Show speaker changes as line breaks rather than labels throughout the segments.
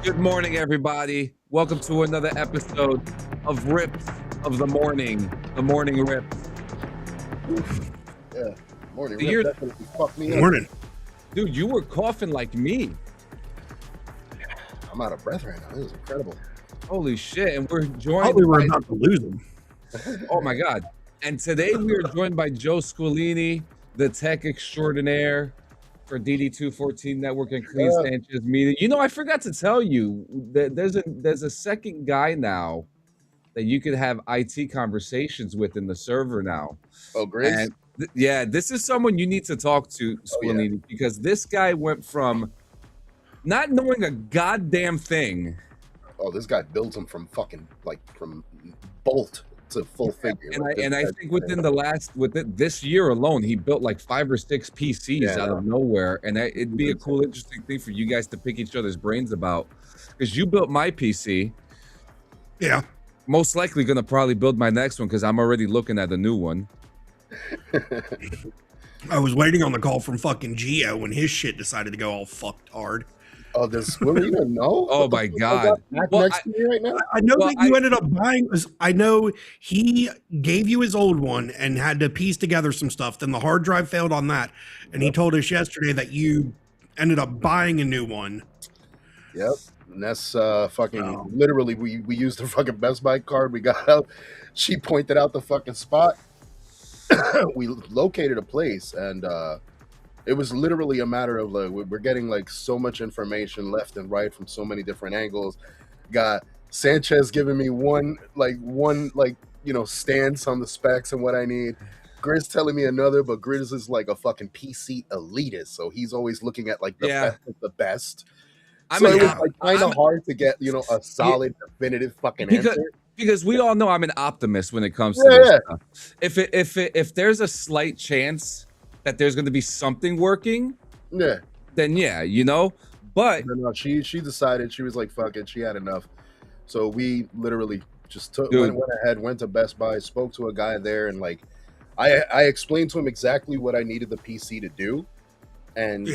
Good morning, everybody. Welcome to another episode of Rips of the Morning. The Morning Rips.
Yeah, morning.
You're-
Rip definitely fucked me up.
Morning.
Dude, you were coughing like me.
I'm out of breath right now. This is incredible.
Holy shit. And we're
I thought
joined
we were
by,
about to lose him.
oh my God. And today we are joined by Joe Squilini, the tech extraordinaire for DD214 Network and Clean
Yeah.
Sanchez Media. You know, I forgot to tell you that there's a second guy now that you could have IT conversations with in the server now.
Oh, Grizz?
And yeah, this is someone you need to talk to, Squilini, because this guy went from not knowing a goddamn thing.
Oh, this guy builds them from fucking, like, from bolt to full figure.
And I think within this year alone, he built like 5 or 6 PCs out of nowhere. And it'd be a cool, interesting thing for you guys to pick each other's brains about. Because you built my PC.
Yeah.
Most likely going to probably build my next one because I'm already looking at a new one.
I was waiting on the call from fucking Gio when his shit decided to go all fucked hard.
Oh, does Squilly even know?
Oh my God. Well,
next to me right now?
I know
Well,
that you ended up buying. I know he gave you his old one and had to piece together some stuff. Then the hard drive failed on that. And he told us yesterday that you ended up buying a new one.
Yep. And that's fucking literally we used the fucking Best Buy card we got out. She pointed out the fucking spot. We located a place and it was literally a matter of like we're getting like so much information left and right from so many different angles. Got Sanchez giving me one stance on the specs and what I need. Grizz telling me another, but Grizz is like a fucking PC elitist, so he's always looking at like the best of the best. It was like kind of hard to get a solid, definitive fucking answer.
Because we all know I'm an optimist when it comes to this stuff. If there's a slight chance that there's going to be something working, then yeah. But
no, she decided, she was like, fuck it, she had enough. So we literally just went ahead, went to Best Buy, spoke to a guy there, and like I explained to him exactly what I needed the PC to do, and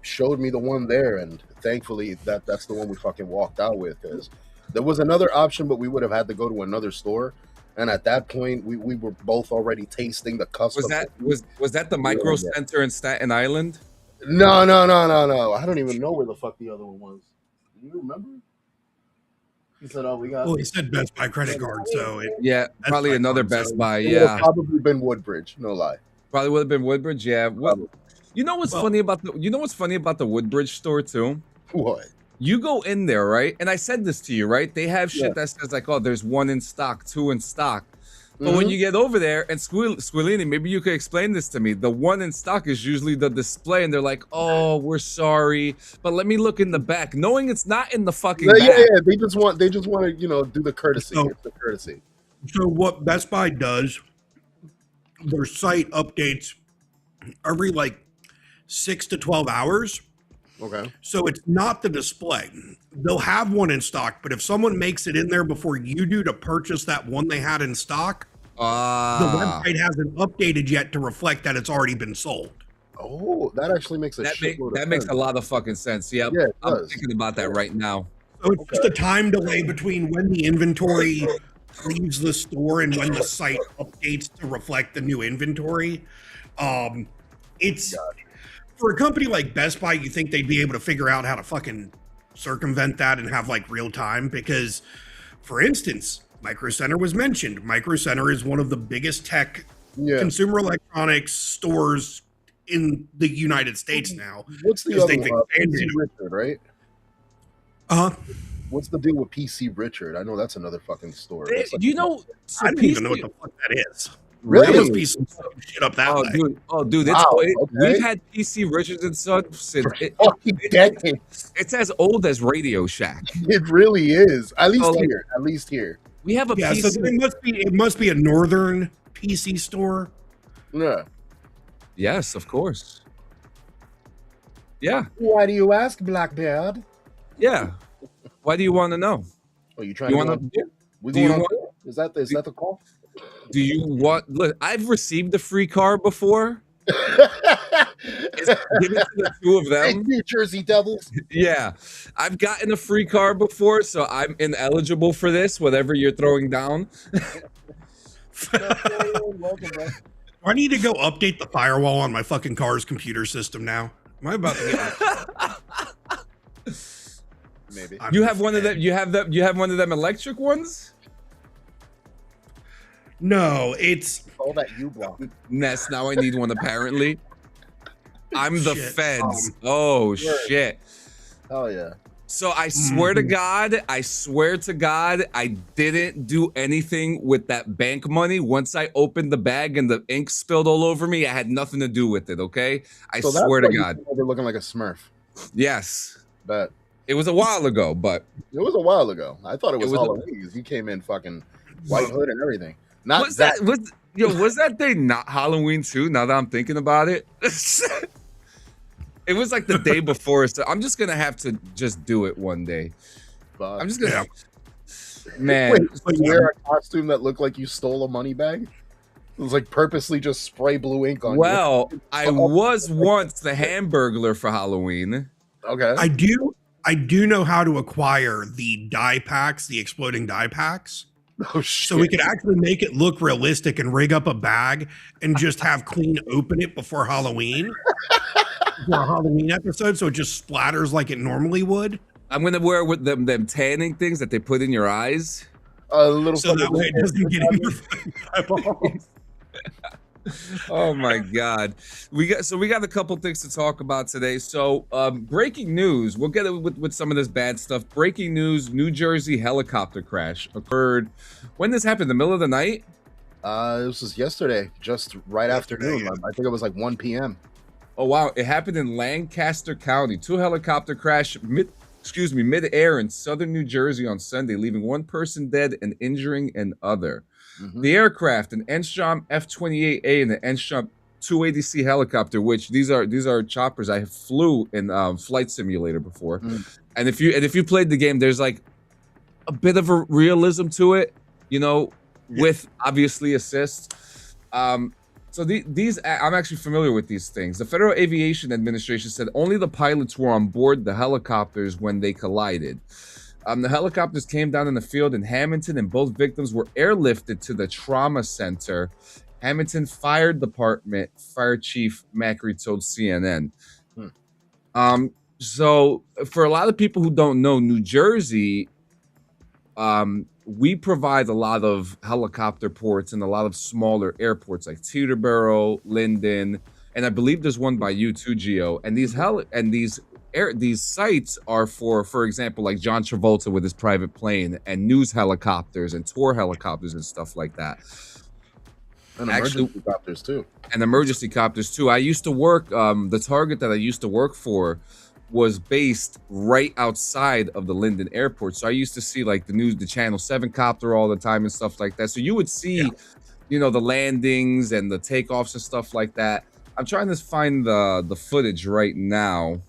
showed me the one there, and thankfully that's the one we fucking walked out with. Because there was another option, but we would have had to go to another store. And at that point, we were both already tasting the custom.
Was that the Micro Center in Staten Island?
No. I don't even know where the fuck the other one was. Do you remember? He said, "Oh, we got."
Well, he said Best Buy credit card, so
probably another Best Buy.
It would have probably been Woodbridge. No lie.
Probably would have been Woodbridge. Yeah. You know what's funny about the Woodbridge store too?
What?
You go in there, right? And I said this to you, right? They have shit that says like, oh, there's 1 in stock, 2 in stock. But when you get over there, and Squilini, maybe you could explain this to me. The 1 in stock is usually the display, and they're like, oh, we're sorry, but let me look in the back, knowing it's not in the fucking back.
Yeah. They just want to, do the courtesy.
So,
it's the courtesy.
So what Best Buy does, their site updates every like 6 to 12 hours.
Okay.
So it's not the display. They'll have one in stock, but if someone makes it in there before you do to purchase that one they had in stock, the website hasn't updated yet to reflect that it's already been sold.
Oh, that actually makes
that makes a lot of fucking sense. Yep. Yeah, I'm thinking about that right now.
So it's just a time delay between when the inventory leaves the store and when the site updates to reflect the new inventory. It's for a company like Best Buy, you think they'd be able to figure out how to fucking circumvent that and have like real time? Because, for instance, Micro Center was mentioned. Micro Center is one of the biggest tech consumer electronics stores in the United States now.
What's the other one? PC Richard, right? What's the deal with PC Richard? I know that's another fucking store.
I don't even know what the fuck that is.
Really?
There must be some shit up that way.
Dude, we've had PC Richards and Son since it's as old as Radio Shack.
It really is. At least here.
We have a PC.
So it must be a northern PC store.
Yeah.
Yes, of course. Yeah.
Why do you ask, Blackbeard?
Yeah. Why do you want to know?
Oh, you trying to? Is that the call?
Do you want? Look, I've received a free car before. give it to the two of them.
Thank you, Jersey Devils.
Yeah, I've gotten a free car before, so I'm ineligible for this. Whatever you're throwing down.
Welcome, bro.
I need to go update the firewall on my fucking car's computer system now. Am I about to get
Maybe.
You have one of them. You have one of them electric ones.
No, it's
all that U block.
Ness. Now I need one. Apparently, I'm the
Shit.
feds. Oh shit.
Oh yeah.
So I swear to God, I didn't do anything with that bank money. Once I opened the bag and the ink spilled all over me, I had nothing to do with it. Okay, I swear to God.
You're looking like a Smurf.
Yes,
But
it was a while ago, but
it was a while ago. I thought it was Halloween. You came in fucking white hood and everything. Not
was that day not Halloween too? Now that I'm thinking about it. It was like the day before, so I'm just gonna have to just do it one day. I'm just gonna, man.
Wait, so you wear a costume that looked like you stole a money bag? It was like purposely just spray blue ink on you.
Well, I was once the Hamburglar for Halloween.
Okay.
I do know how to acquire the die packs, the exploding die packs.
Oh shit.
So we could actually make it look realistic and rig up a bag and just have Clean open it before Halloween. For a Halloween episode, so it just splatters like it normally would.
I'm gonna wear with them tanning things that they put in your eyes.
A little
so that way it doesn't get in your eyeballs.
Oh my God, we got a couple things to talk about today. So breaking news, we'll get it with some of this bad stuff. Breaking news: New Jersey helicopter crash occurred. When this happened, in the middle of the night?
This was yesterday, just right afternoon. I think it was like 1 p.m.
Oh wow! It happened in Lancaster County. 2 helicopter crash mid-air in southern New Jersey on Sunday, leaving 1 person dead and injuring another. The aircraft, an Enstrom F-28A and an Enstrom 280C helicopter, which these are choppers I flew in Flight Simulator before. And if you played the game, there's like a bit of a realism to it, you know, with obviously assists. So these, I'm actually familiar with these things. The Federal Aviation Administration said only the pilots were on board the helicopters when they collided. The helicopters came down in the field in Hamilton, and both victims were airlifted to the trauma center. Hamilton Fire Department Fire Chief Macri told CNN. So for a lot of people who don't know, New Jersey, we provide a lot of helicopter ports and a lot of smaller airports like Teterboro, Linden, and I believe there's one by you too, Gio. And these sites are for example, like John Travolta with his private plane, and news helicopters and tour helicopters and stuff like that.
And emergency copters too.
And emergency copters too. I used to work. The target that I used to work for was based right outside of the Linden Airport. So I used to see like the Channel 7 copter all the time and stuff like that. So you would see, you know, the landings and the takeoffs and stuff like that. I'm trying to find the footage right now.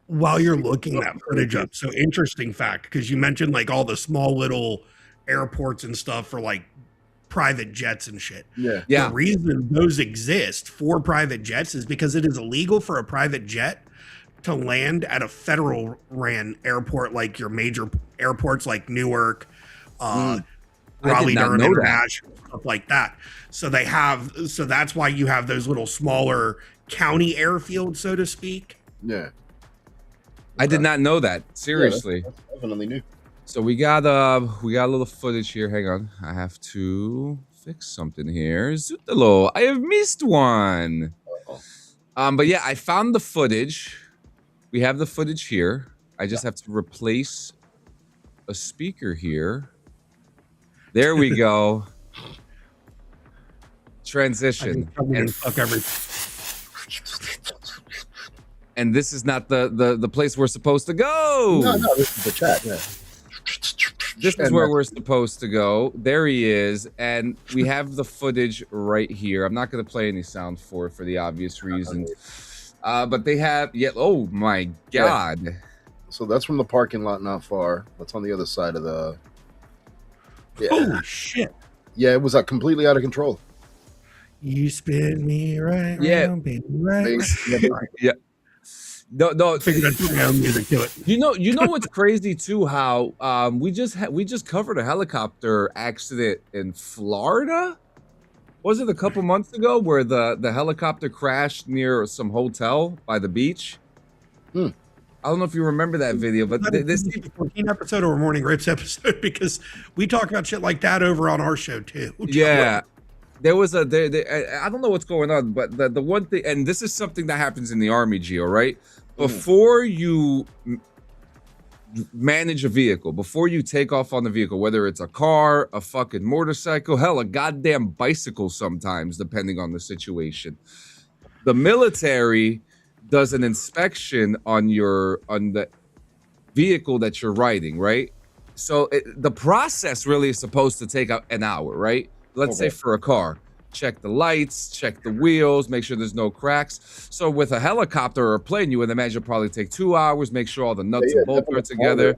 While you're looking that footage up, so interesting fact, because you mentioned like all the small little airports and stuff for like private jets and shit.
Yeah.
The reason those exist for private jets is because it is illegal for a private jet to land at a federal ran airport, like your major airports like Newark, Raleigh, Durham, Nashville, stuff like that. So that's why you have those little smaller county airfields, so to speak.
Yeah.
I did not know that. Seriously.
That's definitely new.
So we got a little footage here. Hang on. I have to fix something here. Zutalo, I have missed one. But yeah, I found the footage. We have the footage here. I just have to replace a speaker here. There we go. Transition. And this is not the place we're supposed to go.
No, this is the chat. Yeah.
This is where we're supposed to go. There he is, and we have the footage right here. I'm not going to play any sound for the obvious reason. But they have, oh my God. Yeah.
So that's from the parking lot not far. That's on the other side of the...
Yeah. Holy shit.
Yeah, it was completely out of control.
You spin me right
Yeah.
round, baby, right.
Yeah. No.
Figured I'd put my own music to it.
You know what's crazy too? How we just covered a helicopter accident in Florida. Was it a couple months ago where the helicopter crashed near some hotel by the beach? I don't know if you remember that video, but this
14 episode or a Morning Rips episode, because we talk about shit like that over on our show too.
Yeah. There was I don't know what's going on, but the one thing, and this is something that happens in the Army, Gio, right? Before you manage a vehicle, before you take off on the vehicle, whether it's a car, a fucking motorcycle, hell, a goddamn bicycle sometimes, depending on the situation, the military does an inspection on the vehicle that you're riding, right? So the process really is supposed to take an hour, right? Let's say for a car, check the lights, check the wheels, make sure there's no cracks. So with a helicopter or a plane, you would imagine it'll probably take 2 hours, make sure all the nuts and bolts are together.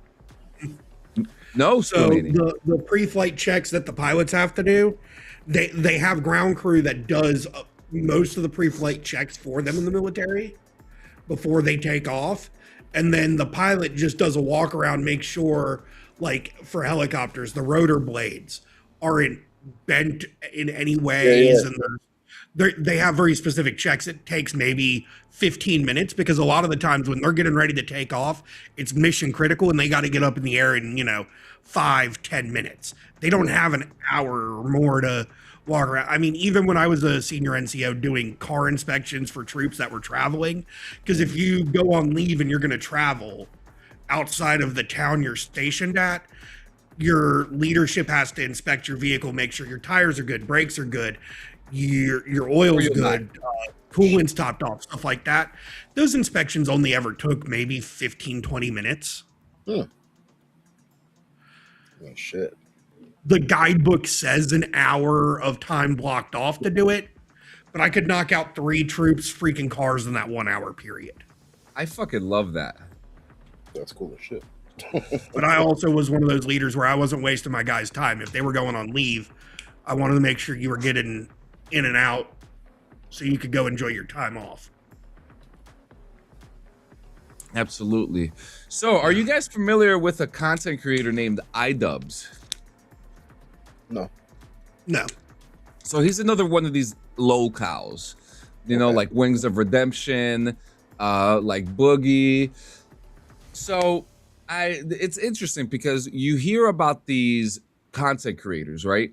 No,
so the pre-flight checks that the pilots have to do, they have ground crew that does most of the pre-flight checks for them in the military before they take off. And then the pilot just does a walk around, make sure, like for helicopters, the rotor blades aren't bent in any ways. And they have very specific checks. It takes maybe 15 minutes because a lot of the times when they're getting ready to take off, it's mission critical and they got to get up in the air in, 5-10 minutes. They don't have an hour or more to walk around. I mean, even when I was a senior NCO doing car inspections for troops that were traveling, because if you go on leave and you're going to travel outside of the town you're stationed at, your leadership has to inspect your vehicle, make sure your tires are good, brakes are good, your oil's good, coolant's topped off, stuff like that. Those inspections only ever took maybe 15-20 minutes.
Oh shit.
The guidebook says an hour of time blocked off to do it, but I could knock out 3 troops freaking cars in that 1 hour period.
I fucking love that.
That's cool as shit.
But I also was one of those leaders where I wasn't wasting my guys' time. If they were going on leave, I wanted to make sure you were getting in and out so you could go enjoy your time off.
Absolutely. So, are you guys familiar with a content creator named iDubbbz?
No.
So he's another one of these locals, like Wings of Redemption, like Boogie. So it's interesting because you hear about these content creators, right?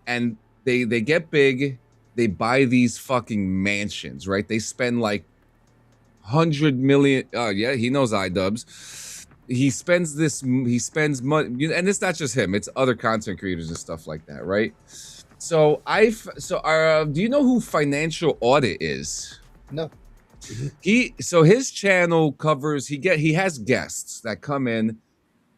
And they get big, they buy these fucking mansions, right? They spend like 100 million. Oh yeah, he knows iDubbbz. He spends money, and it's not just him, it's other content creators and stuff like that, right? So do you know who Financial Audit is?
No.
His channel covers, he has guests that come in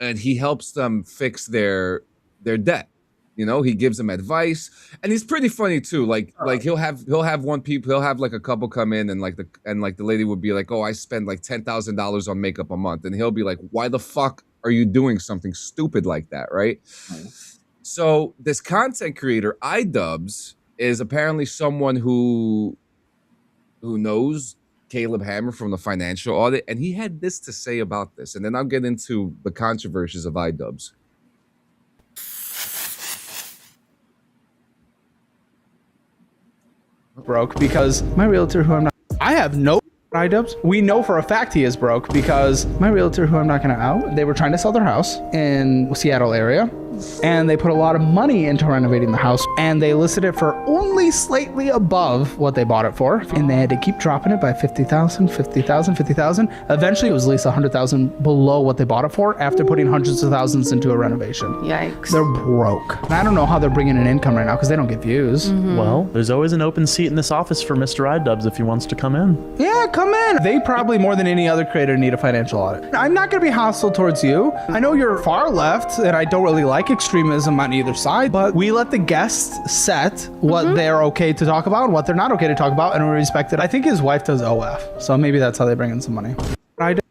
and he helps them fix their debt. He gives them advice, and he's pretty funny too. Like he'll have like a couple come in and the lady would be like, "Oh, I spend like $10,000 on makeup a month," and he'll be like, "Why the fuck are you doing something stupid like that?" Right? So this content creator iDubbbz is apparently someone who knows Caleb Hammer from the Financial Audit, and he had this to say about this, and then I'll get into the controversies of iDubbbz.
Broke because my realtor, who I have no iDubbbz. We know for a fact he is broke because my realtor, who I'm not going to out, they were trying to sell their house in Seattle area, and they put a lot of money into renovating the house, and they listed it for only slightly above what they bought it for, and they had to keep dropping it by 50,000, 50,000, 50,000. Eventually, it was at least 100,000 below what they bought it for after putting hundreds of thousands into a renovation.
Yikes.
They're broke. And I don't know how they're bringing in income right now because they don't get views.
Well, there's always an open seat in this office for Mr. iDubbbz if he wants to come in.
Yeah, come in. They probably more than any other creator need a financial audit. I'm not going to be hostile towards you. I know you're far left and I don't really like extremism on either side, but we let the guests set what they're okay to talk about and what they're not okay to talk about, and we respect it. I think his wife does OF, so maybe that's how they bring in some money.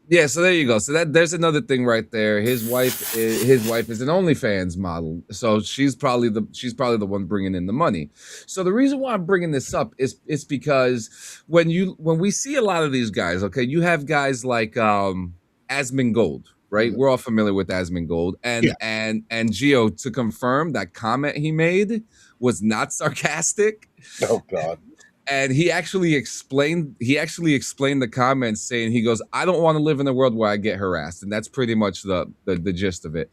Yeah, so there you go. So there's another thing right there. His wife is an OnlyFans model, so she's probably the one bringing in the money. So the reason why I'm bringing this up is because when we see a lot of these guys, okay, you have guys like Asmongold, right? We're all familiar with Asmongold, and Gio, to confirm that comment he made was not sarcastic.
Oh God.
And he actually explained the comments, saying, he goes, I don't want to live in a world where I get harassed. And that's pretty much the gist of it.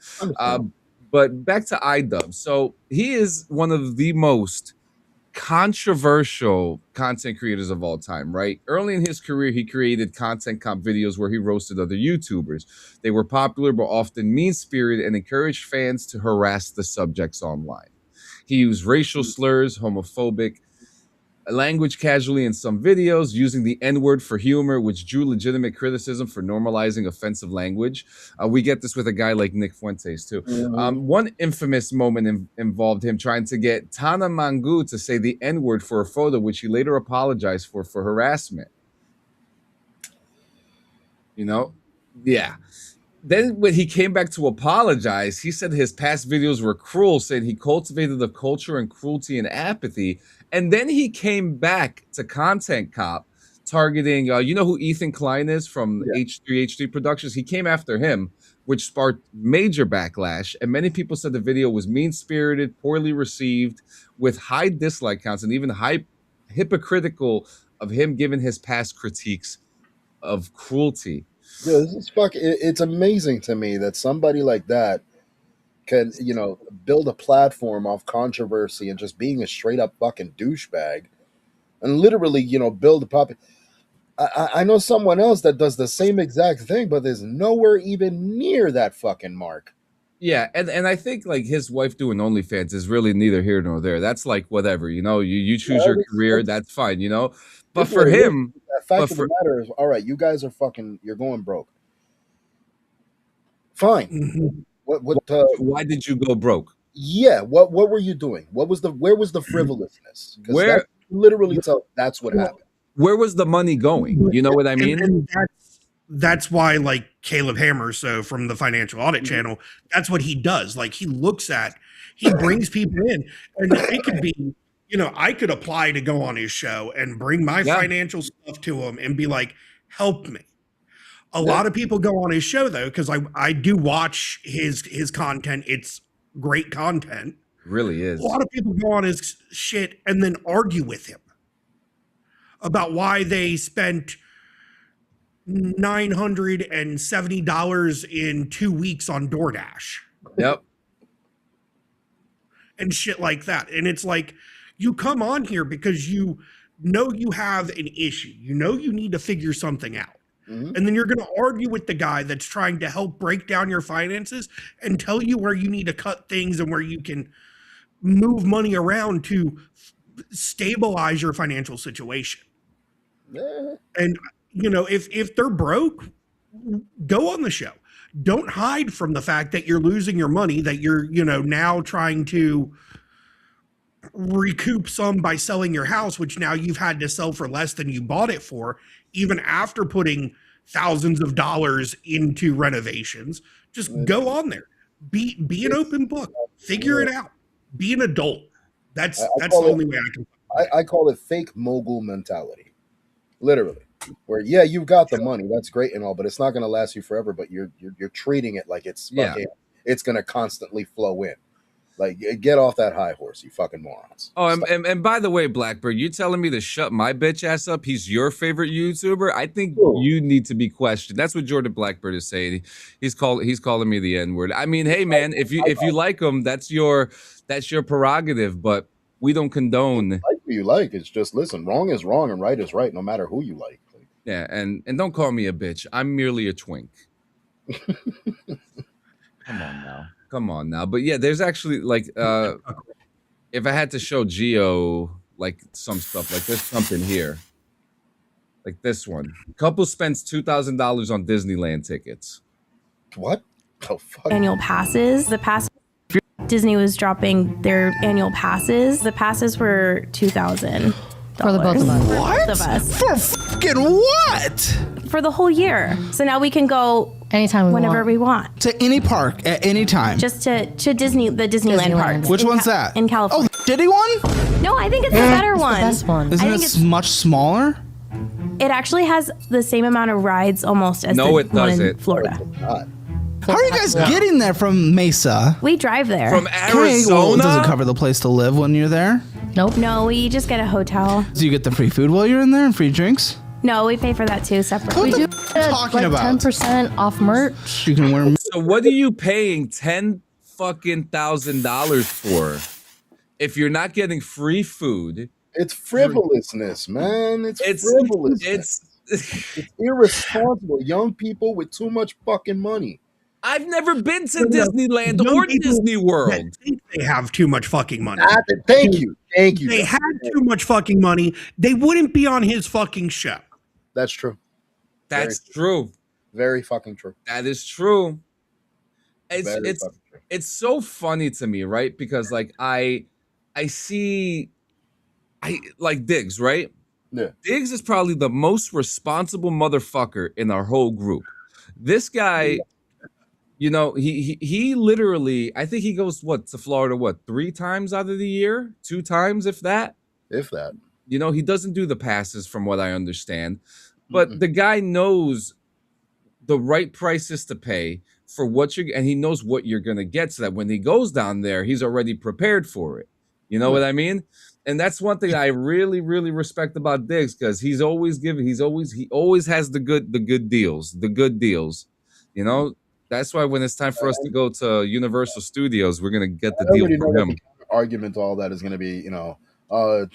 But back to iDub. So he is one of the most controversial content creators of all time, right? Early in his career, he created content comp videos where he roasted other YouTubers. They were popular, but often mean-spirited and encouraged fans to harass the subjects online. He used racial slurs, homophobic language casually in some videos, using the N-word for humor, which drew legitimate criticism for normalizing offensive language. We get this with a guy like Nick Fuentes, too. One infamous moment involved him trying to get Tana Mangu to say the N-word for a photo, which he later apologized for harassment. You know? Yeah. Then when he came back to apologize, he said his past videos were cruel, saying he cultivated the culture and cruelty and apathy. And then he came back to Content Cop, targeting, you know who Ethan Klein is from H3H3 Productions? He came after him, which sparked major backlash. And many people said the video was mean-spirited, poorly received, with high dislike counts, and even hypocritical of him giving his past critiques of cruelty.
Yeah, this is it's amazing to me that somebody like that can, build a platform off controversy and just being a straight up fucking douchebag, and literally, build a pop. I know someone else that does the same exact thing, but there's nowhere even near that fucking mark.
Yeah, and I think like his wife doing OnlyFans is really neither here nor there. That's like whatever, you choose your career, that's fine, But for him,
the fact of the matter is, all right, you guys are you're going broke. Fine.
Why did you go broke?
Yeah, what were you doing? Where was the frivolousness? Because literally that's what happened.
Where was the money going? You know what I mean?
And that's why, like, Caleb Hammer, so from the Financial Audit Channel, that's what he does. Like, he brings people in, and it could be, I could apply to go on his show and bring my financial stuff to him and be like, help me. A lot of people go on his show, though, because I do watch his content. It's great content.
It really is.
A lot of people go on his shit and then argue with him about why they spent $970 in 2 weeks on DoorDash.
Yep.
And shit like that. And it's like, you come on here because you know you have an issue. You know you need to figure something out. Mm-hmm. And then you're going to argue with the guy that's trying to help break down your finances and tell you where you need to cut things and where you can move money around to stabilize your financial situation. Yeah. And, if they're broke, go on the show. Don't hide from the fact that you're losing your money, that you're, now trying to recoup some by selling your house, which now you've had to sell for less than you bought it for, even after putting thousands of dollars into renovations. Just go on there. Be an open book. Figure it out. Be an adult. That's the only way I can.
I call it fake mogul mentality. Literally. Where you've got the money, that's great and all, but it's not going to last you forever. But you're treating it like it's fucking, it's going to constantly flow in. Like, get off that high horse, you fucking morons.
Oh, and by the way, Blackbird, you telling me to shut my bitch ass up? He's your favorite YouTuber? I think you need to be questioned. That's what Jordan Blackbird is saying. He's calling me the N-word. I mean, hey man, if you like him, that's your prerogative, but we don't condone.
Like who you like. It's just, listen, wrong is wrong and right is right, no matter who you like.
Yeah, and don't call me a bitch. I'm merely a twink. Come on now. But yeah, there's actually like if I had to show Gio like some stuff, like there's something here. Like this one. Couple spends $2,000 on Disneyland tickets.
What? Oh fuck.
Annual passes. Disney was dropping their annual passes. The passes were $2,000. For the both of us.
What?
Both of us.
For fucking what?
For the whole year. So now we can go
anytime
whenever we want.
To any park at any time.
Just to Disney, the Disneyland park.
Which one's that?
In California.
Oh, shitty one?
No, I think it's the better one.
The best one.
Isn't it much smaller?
It actually has the same amount of rides almost as the one in Florida.
How are you guys getting there from Mesa?
We drive there.
From
Okay, well,
Arizona?
does it cover the place to live when you're there?
Nope.
No, we just get a hotel.
Do you get the free food while you're in there and free drinks?
No, we pay for that too separately.
What
We
the
do
talking
like
about?
10% off merch.
You can wear.
So what are you paying $10,000 for if you're not getting free food?
It's frivolousness, man. It's frivolousness. It's irresponsible. Young people with too much fucking money.
I've never been to Disneyland or Disney World.
They have too much fucking money.
Thank you.
They had too much fucking money. They wouldn't be on his fucking show.
That's true.
That's true.
Very fucking true.
That is true.
Very fucking true.
It's so funny to me, right? Because like I see like Diggs, right?
Yeah.
Diggs is probably the most responsible motherfucker in our whole group. This guy, you know, he literally, I think he goes to Florida 3 times out of the year, 2 times if that.
If that.
You know, he doesn't do the passes from what I understand. But the guy knows the right prices to pay for what and he knows what you're going to get so that when he goes down there, he's already prepared for it. You know what I mean? And that's one thing I really, really respect about Diggs, because he always has the good deals. You know, that's why when it's time for us to go to Universal Studios, we're gonna get the deal from him.
Argument to all that is gonna be, you know,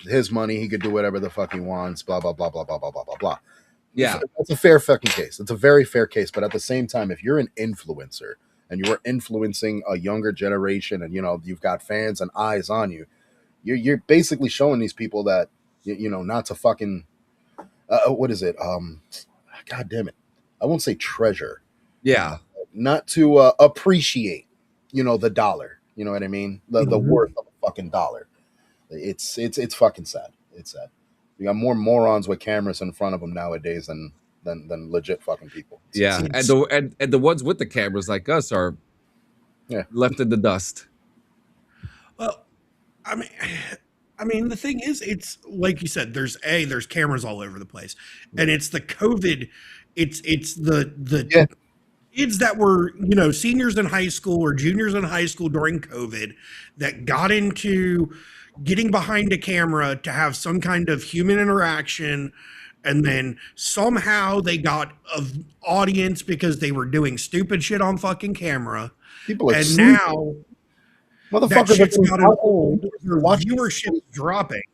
his money, he could do whatever the fuck he wants, blah blah blah blah blah blah blah blah blah.
Yeah,
that's a fair fucking case. It's a very fair case. But at the same time, if you're an influencer and you're influencing a younger generation, and you know you've got fans and eyes on you, you're basically showing these people that you know not to fucking what is it? God damn it! I won't say treasure.
Yeah,
not to appreciate, you know, the dollar. You know what I mean? The worth of a fucking dollar. It's fucking sad. It's sad. You got more morons with cameras in front of them nowadays than legit fucking people.
And the ones with the cameras like us are left in the dust.
Well, I mean, the thing is, it's like you said. There's cameras all over the place, and it's the COVID. It's the kids that were, you know, seniors in high school or juniors in high school during COVID that got into getting behind a camera to have some kind of human interaction, and then somehow they got an audience because they were doing stupid shit on fucking camera.
People are
and
sleeping.
now that
Motherfuckers
shit's
are
gotten old. Their viewership's dropping.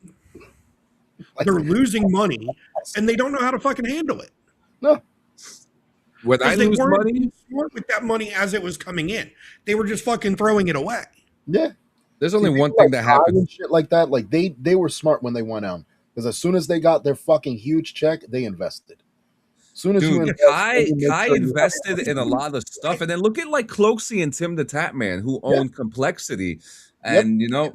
They're losing money, and they don't know how to fucking handle it.
No.
When I
they
lose
weren't
money,
smart with that money as it was coming in. They were just fucking throwing it away.
Yeah.
There's only one thing that happened.
Shit like that. Like they were smart when they went out, because as soon as they got their fucking huge check, they invested. As soon as you invest,
Kai invested in a lot of stuff, and then look at like Cloxy and Tim the Tap Man, who own Complexity, and you know,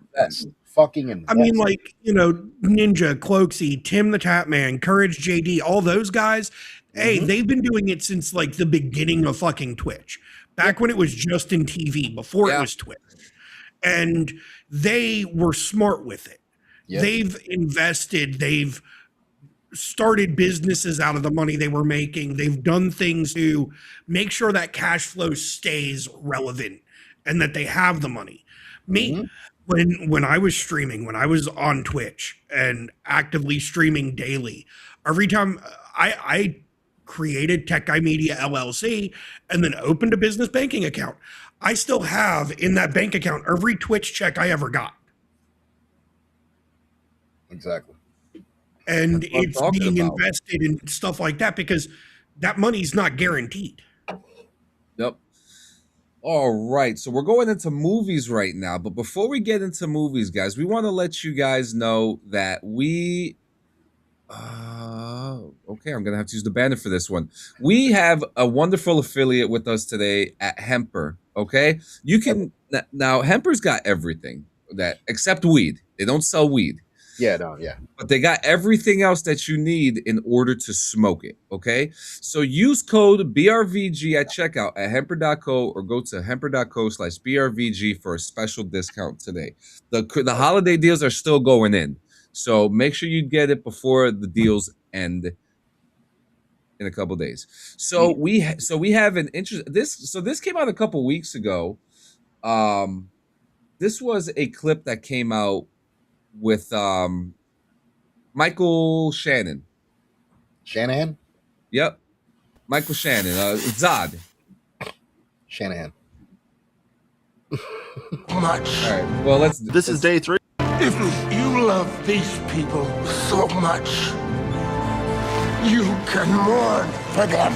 fucking invest.
I mean, like, you know, Ninja, Cloxy, Tim the Tap Man, Courage JD, all those guys. Hey, they've been doing it since like the beginning of fucking Twitch, back when it was just in TV, before it was Twitch. And they were smart with it. Yep. They've invested, they've started businesses out of the money they were making. They've done things to make sure that cash flow stays relevant and that they have the money. Me, when I was streaming, when I was on Twitch and actively streaming daily, every time I created Tech Guy Media LLC and then opened a business banking account, I still have in that bank account every Twitch check I ever got.
Exactly.
And it's being invested in stuff like that because that money's not guaranteed.
Yep. All right. So we're going into movies right now. But before we get into movies, guys, we want to let you guys know that we... okay, I'm going to have to use the banner for this one. We have a wonderful affiliate with us today at Hemper. Okay, you can now. Hemper's got everything that except weed. They don't sell weed,
Yeah, no, yeah.
But they got everything else that you need in order to smoke it. Okay. So use code BRVG at checkout at hemper.co or go to hemper.co/BRVG for a special discount today. The holiday deals are still going in. So make sure you get it before the deals end in a couple days. So we have an interest. This came out a couple weeks ago. This was a clip that came out with Michael Shannon.
Shanahan?
Yep. Michael Shannon. Zod.
Shanahan.
Much.
All right. Well,
This is day 3.
If you love these people so much, you can mourn for them.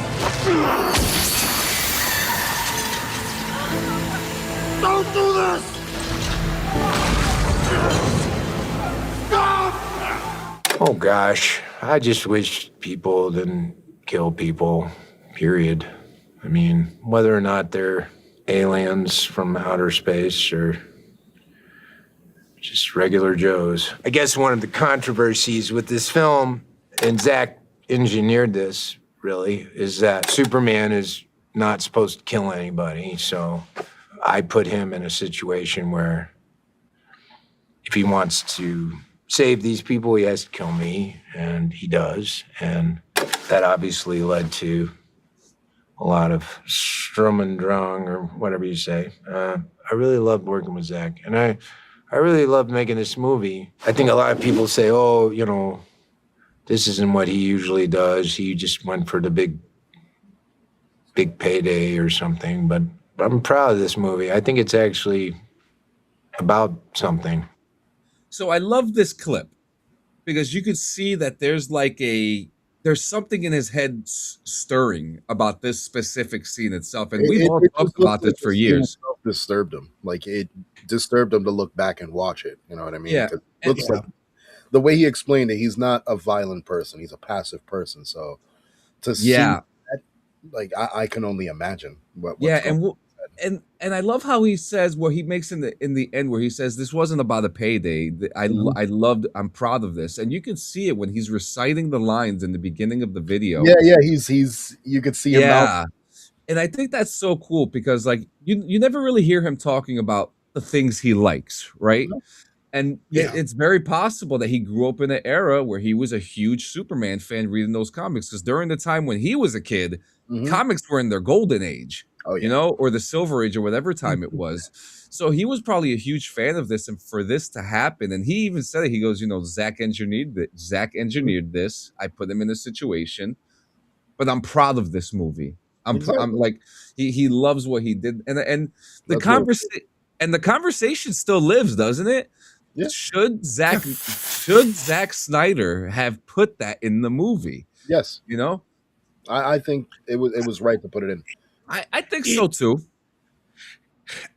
Don't do this! Stop!
Oh gosh, I just wish people didn't kill people, period. I mean, whether or not they're aliens from outer space or just regular Joes. I guess one of the controversies with this film, and Zach engineered this really, is that Superman is not supposed to kill anybody. So I put him in a situation where if he wants to save these people, he has to kill me, and he does. And that obviously led to a lot of strum and drang, or whatever you say. I really loved working with Zach, and I really loved making this movie. I think a lot of people say, oh, you know, this isn't what he usually does. He just went for the big payday or something. But I'm proud of this movie. I think it's actually about something.
So I love this clip because you could see that there's something in his head stirring about this specific scene itself. And we've all talked about this for years.
Disturbed him. Like, it disturbed him to look back and watch it. You know what I mean?
Yeah.
It looks like the way he explained it, he's not a violent person. He's a passive person. So to see that, like, I can only imagine what's going on.
And I love how he says what he makes in the end, where he says this wasn't about a payday. I'm proud of this, and you can see it when he's reciting the lines in the beginning of the video.
Yeah, he's you could see him.
Yeah, and I think that's so cool because like you never really hear him talking about the things he likes, right? And it's very possible that he grew up in an era where he was a huge Superman fan, reading those comics, because during the time when he was a kid, comics were in their golden age.
Oh, yeah.
You know, or the Silver Age, or whatever time it was. So he was probably a huge fan of this, and for this to happen, and he even said it. He goes, you know, Zach engineered this. I put him in a situation, but I'm proud of this movie. I'm like, he loves what he did, and the conversation still lives, doesn't it?
Yeah.
Should Zack Snyder have put that in the movie?
Yes.
You know,
I think it was right to put it in.
I think so too.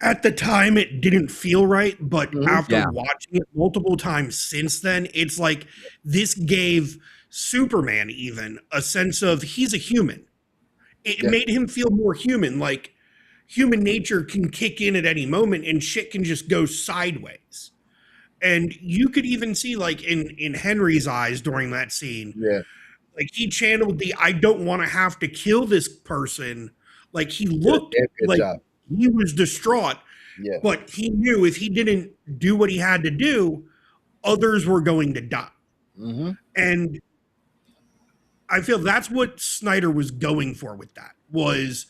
At the time, it didn't feel right, but after watching it multiple times since then, it's like this gave Superman even a sense of he's a human. It made him feel more human, like human nature can kick in at any moment and shit can just go sideways. And you could even see, like, in Henry's eyes during that scene, like he channeled the I don't want to have to kill this person. Like he looked like he was distraught, but he knew if he didn't do what he had to do, others were going to die. And I feel that's what Snyder was going for with that, was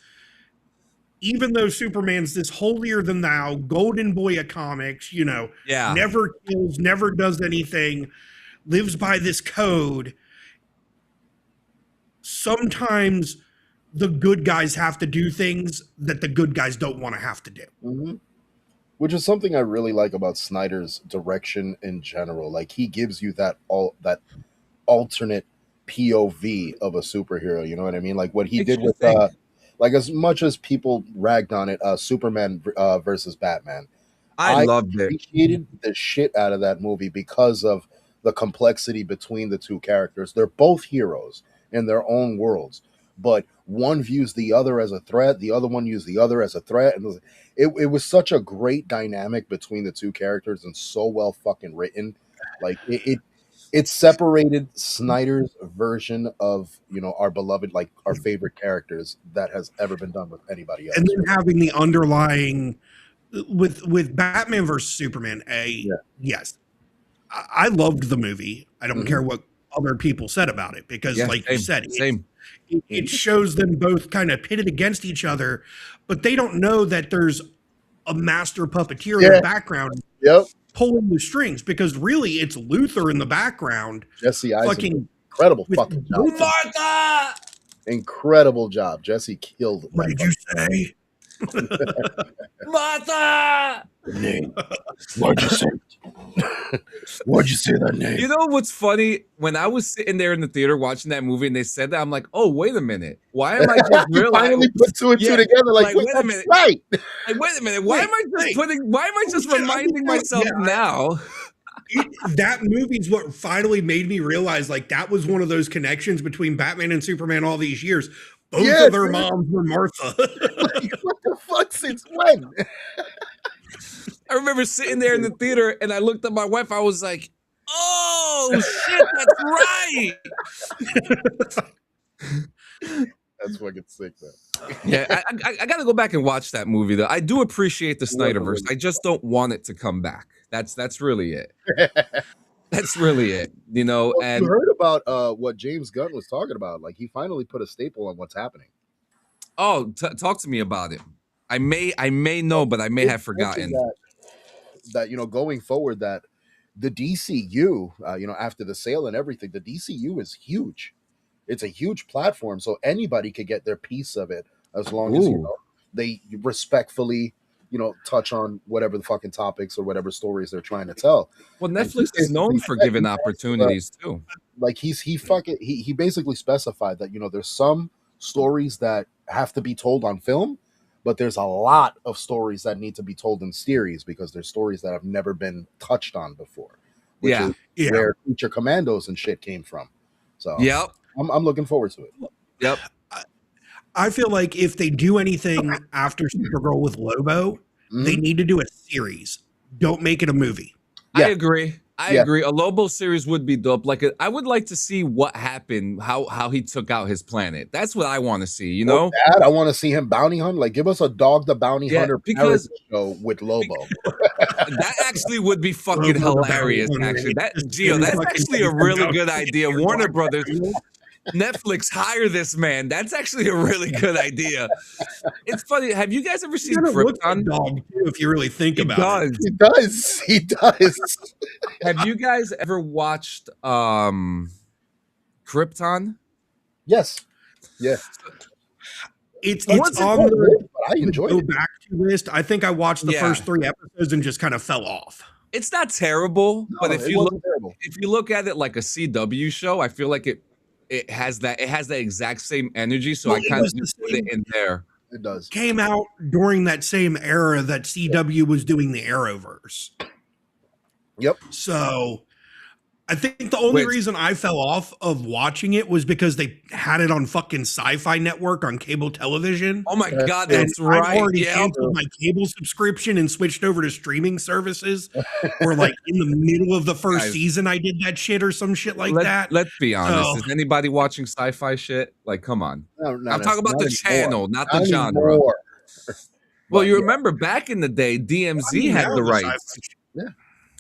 even though Superman's this holier than thou, golden boy of comics, you know, never kills, never does anything, lives by this code, sometimes the good guys have to do things that the good guys don't want to have to do.
Which is something I really like about Snyder's direction in general. Like, he gives you that alternate POV of a superhero. You know what I mean? Like what he did with, like, as much as people ragged on it, Superman versus Batman. I
loved it.
Appreciated the shit out of that movie because of the complexity between the two characters. They're both heroes in their own worlds, but one views the other as a threat, the other one views the other as a threat, and it was such a great dynamic between the two characters and so well fucking written. Like it separated Snyder's version of our beloved, like our favorite characters that has ever been done with anybody else.
And then having the underlying with Batman versus Superman. Yes, I loved the movie. I don't care what other people said about it because, like you said, it shows them both kind of pitted against each other, but they don't know that there's a master puppeteer in the background. Pulling the strings, because really it's Luthor in the background.
Jesse Eisenberg, incredible fucking job.
Martha!
Incredible job. Jesse killed.
What did you say?
Martha!
Name. What'd you say? Why'd you say that name?
You know what's funny? When I was sitting there in the theater watching that movie and they said that, I'm like, oh, wait a minute. Why am I just
realizing? Finally put two and two together. Like wait a minute. Right.
Like, wait a minute. Why am I just reminding myself now?
That movie's what finally made me realize, like, that was one of those connections between Batman and Superman all these years. Both of their moms were Martha.
Like, what the fuck, since when?
I remember sitting there in the theater and I looked at my wife. I was like, oh, shit, that's right.
That's fucking sick, though.
Yeah, I got to go back and watch that movie, though. I do appreciate the Snyderverse. I just don't want it to come back. That's really it. That's really it, Well, and
you heard about what James Gunn was talking about. Like, he finally put a staple on what's happening.
Oh, talk to me about it. I may know, but I may have forgotten
that going forward, that the DCU, after the sale and everything, the DCU is huge. It's a huge platform, so anybody could get their piece of it as long as they respectfully touch on whatever the fucking topics or whatever stories they're trying to tell.
Well, Netflix is known for giving opportunities too.
Like he basically specified that there's some stories that have to be told on film, but there's a lot of stories that need to be told in series because there's stories that have never been touched on before. Which is where Future Commandos and shit came from. So I'm looking forward to it.
Yep.
I feel like if they do anything after Supergirl with Lobo, they need to do a series. Don't make it a movie.
I agree. I agree. A Lobo series would be dope. Like I would like to see what happened, how he took out his planet. That's what I want to see.
Dad, I want to see him bounty hunt. Like, give us a Dog the Bounty Hunter show with Lobo.
That actually would be fucking hilarious. Actually, that's actually a really good idea. Warner Brothers. Netflix, hire this man. That's actually a really good idea. It's funny. Have you guys ever seen Krypton?
Dog too, if you really think about it.
He does.
Have you guys ever watched Krypton?
Yes. Yeah.
It's on the
I enjoyed
go
it.
back to list. I think I watched the first 3 episodes and just kind of fell off.
It's not terrible, but if you look at it like a CW show, I feel like it has that exact same energy, so I kind of put it in there.
It does.
Came out during that same era that CW was doing the Arrowverse.
Yep.
So I think the only reason I fell off of watching it was because they had it on fucking Sci-Fi Network on cable television.
Oh my God, that's right.
I've already canceled my cable subscription and switched over to streaming services. Or like in the middle of the first season, I did that shit or some shit like that.
Let's be honest. Is anybody watching sci-fi shit? Like, come on.
No,
I'm talking about the channel, not the genre. Well, you remember back in the day, DMZ had the rights.
Yeah.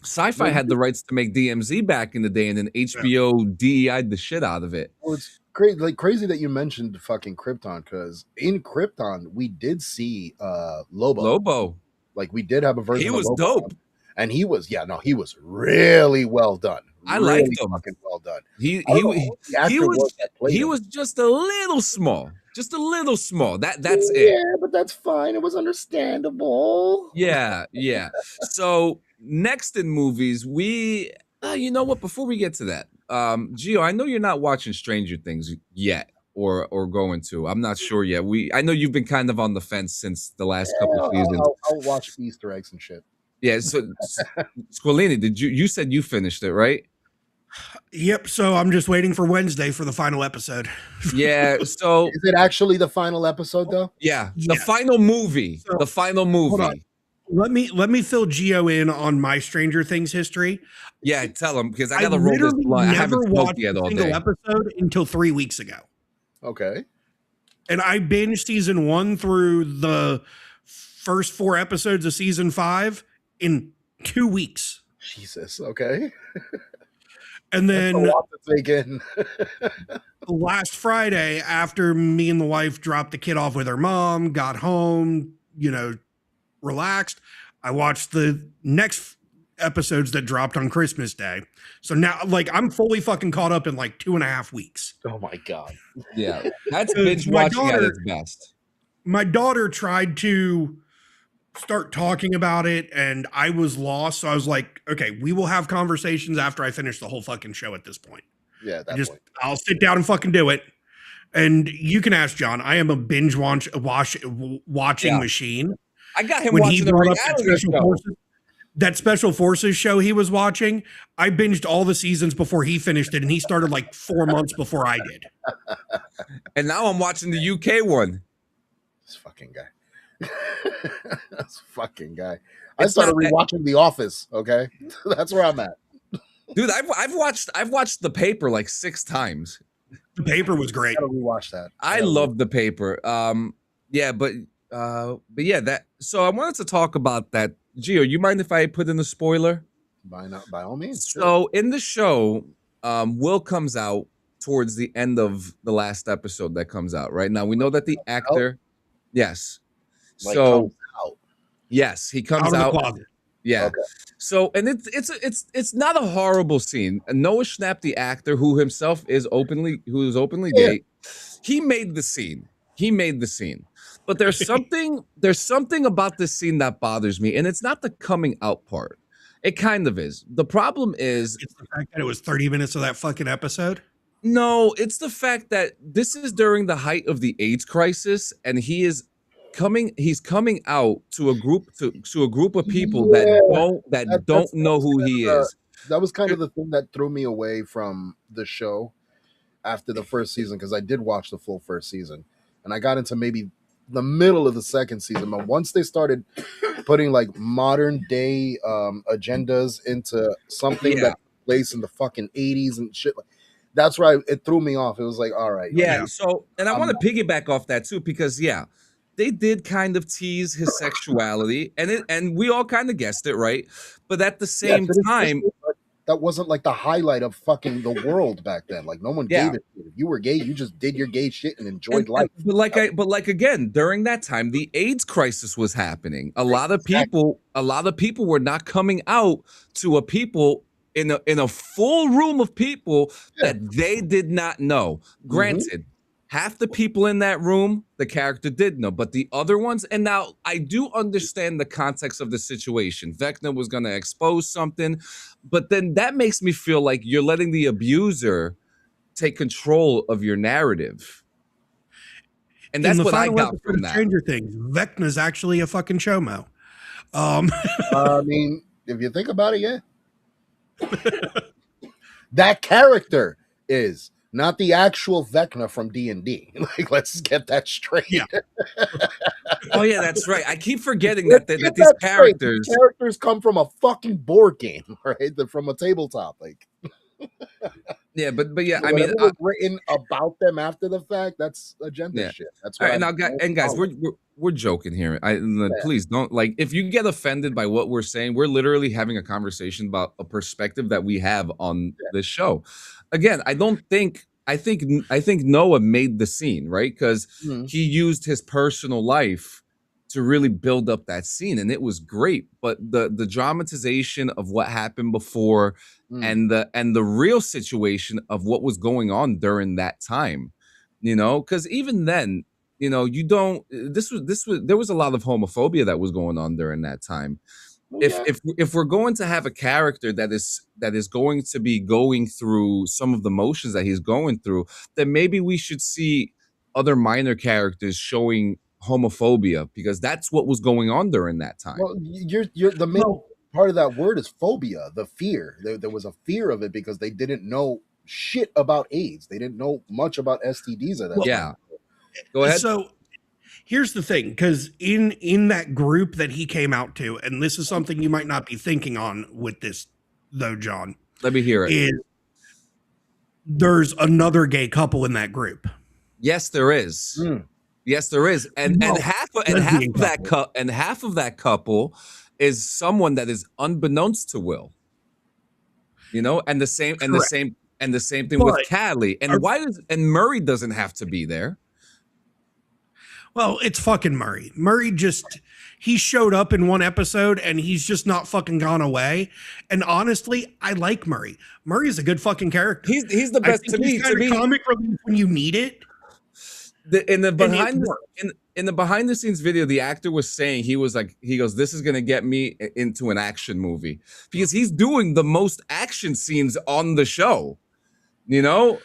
Sci-Fi had the rights to make DMZ back in the day, and then HBO DEI'd the shit out of it.
Well, it's crazy that you mentioned fucking Krypton, because in Krypton we did see Lobo. Like, we did have a version.
He was
of Lobo,
dope,
and he was really well done.
I liked him.
Fucking well done.
He was just a little small. Just a little small. That's it.
Yeah, but that's fine. It was understandable.
Yeah. So next in movies, we you know what? Before we get to that, Gio, I know you're not watching Stranger Things yet, or going to. I'm not sure yet. I know you've been kind of on the fence since the last couple of seasons.
I'll watch Easter eggs and shit.
Yeah. So Squilini, you said you finished it, right?
Yep. So I'm just waiting for Wednesday for the final episode.
Yeah. So
is it actually the final episode though?
Yeah. The final movie.
So,
the final movie.
let me fill Gio in on my Stranger Things history.
Yeah, tell him because I
I
got to roll this
literally
blunt. I
never
haven't
watched
smoked yet
a
all
single
day.
episode until 3 weeks ago.
Okay.
And I binged season 1 through the first 4 episodes of season 5 in 2 weeks.
Jesus. Okay.
And then
That's a lot to take in.
last Friday, after me and the wife dropped the kid off with her mom, got home, relaxed, I watched the next episodes that dropped on Christmas Day. So now, I'm fully fucking caught up in 2.5 weeks.
Oh my God.
Yeah, that's binge watching at its best.
My daughter tried to start talking about it and I was lost. So I was like, okay, we will have conversations after I finish the whole fucking show at this point.
Yeah,
I'll sit down and fucking do it. And you can ask John. I am a binge watching machine.
I got him watching the reality show.
That Special Forces show he was watching, I binged all the seasons before he finished it, and he started 4 months before I did.
And now I'm watching the UK one.
This fucking guy. This fucking guy. I started rewatching The Office. Okay, that's where I'm at.
Dude, I've watched The Paper 6 times.
The Paper was great.
I gotta rewatch that.
I love The Paper. Yeah, but yeah, that. So I wanted to talk about that. Gio, you mind if I put in a spoiler?
By all means.
So in the show, Will comes out towards the end of the last episode that comes out. Right now, we know that the actor, yes. So yes, he comes out. Yeah.
Okay.
So and it's not a horrible scene. Noah Schnapp, the actor, who himself is openly gay, he made the scene. But there's something about this scene that bothers me, and it's not the coming out part. It kind of is. The problem is
it's the fact that it was 30 minutes of that fucking episode.
No, it's the fact that this is during the height of the AIDS crisis, and he's coming out to a group of people that don't know who he is.
That was kind of the thing that threw me away from the show after the first season, because I did watch the full first season, and I got into maybe the middle of the second season. But once they started putting modern day agendas into something that took place in the fucking 80s and shit, that's why it threw me off. It was all right.
Yeah. So, and I want to piggyback off that too, because they did kind of tease his sexuality, and we all kind of guessed it, right? But at the same time,
that wasn't the highlight of fucking the world back then. No one gave it. If you were gay, you just did your gay shit and enjoyed life.
But again, during that time, the AIDS crisis was happening. A lot of people were not coming out to a people in a full room of people that they did not know. Granted, half the people in that room, the character did know, but the other ones, and now I do understand the context of the situation. Vecna was going to expose something, but then that makes me feel like you're letting the abuser take control of your narrative. And that's what I got from that.
Stranger Things, Vecna's actually a fucking chomo.
I mean, if you think about it, yeah. That character is not the actual Vecna from D&D. Let's get that straight.
Yeah.
Oh yeah, that's right. I keep forgetting that these
characters come from a fucking board game, right? They're from a tabletop.
Yeah, but yeah,
I mean, was written about them after the fact. That's agenda shit. That's
right. Now, guys, we're joking here. Please don't if you get offended by what we're saying. We're literally having a conversation about a perspective that we have on this show. Again, I think Noah made the scene, right? Because he used his personal life to really build up that scene, and it was great. But the dramatization of what happened before and the real situation of what was going on during that time, because even then, there was a lot of homophobia that was going on during that time. If we're going to have a character that is going to be going through some of the motions that he's going through, then maybe we should see other minor characters showing homophobia, because that's what was going on during that time.
Well, you're the main part of that word is phobia, the fear. There was a fear of it because they didn't know shit about AIDS. They didn't know much about STDs at that time.
Go ahead.
So Here's the thing, because in that group that he came out to, and this is something you might not be thinking on with this, though, John.
Let me hear it.
Is there's another gay couple in that group?
Yes, there is. Yes, there is, and half of that couple is someone that is unbeknownst to Will. You know, and the same thing with Callie. And Murray doesn't have to be there.
Well, it's fucking Murray. He showed up in one episode and he's just not fucking gone away. And honestly, I like Murray. Murray's a good fucking character.
He's the best to me.
He's comic relief when you need it.
In the behind the scenes video, the actor was saying, he goes, this is gonna get me into an action movie, because he's doing the most action scenes on the show, you know.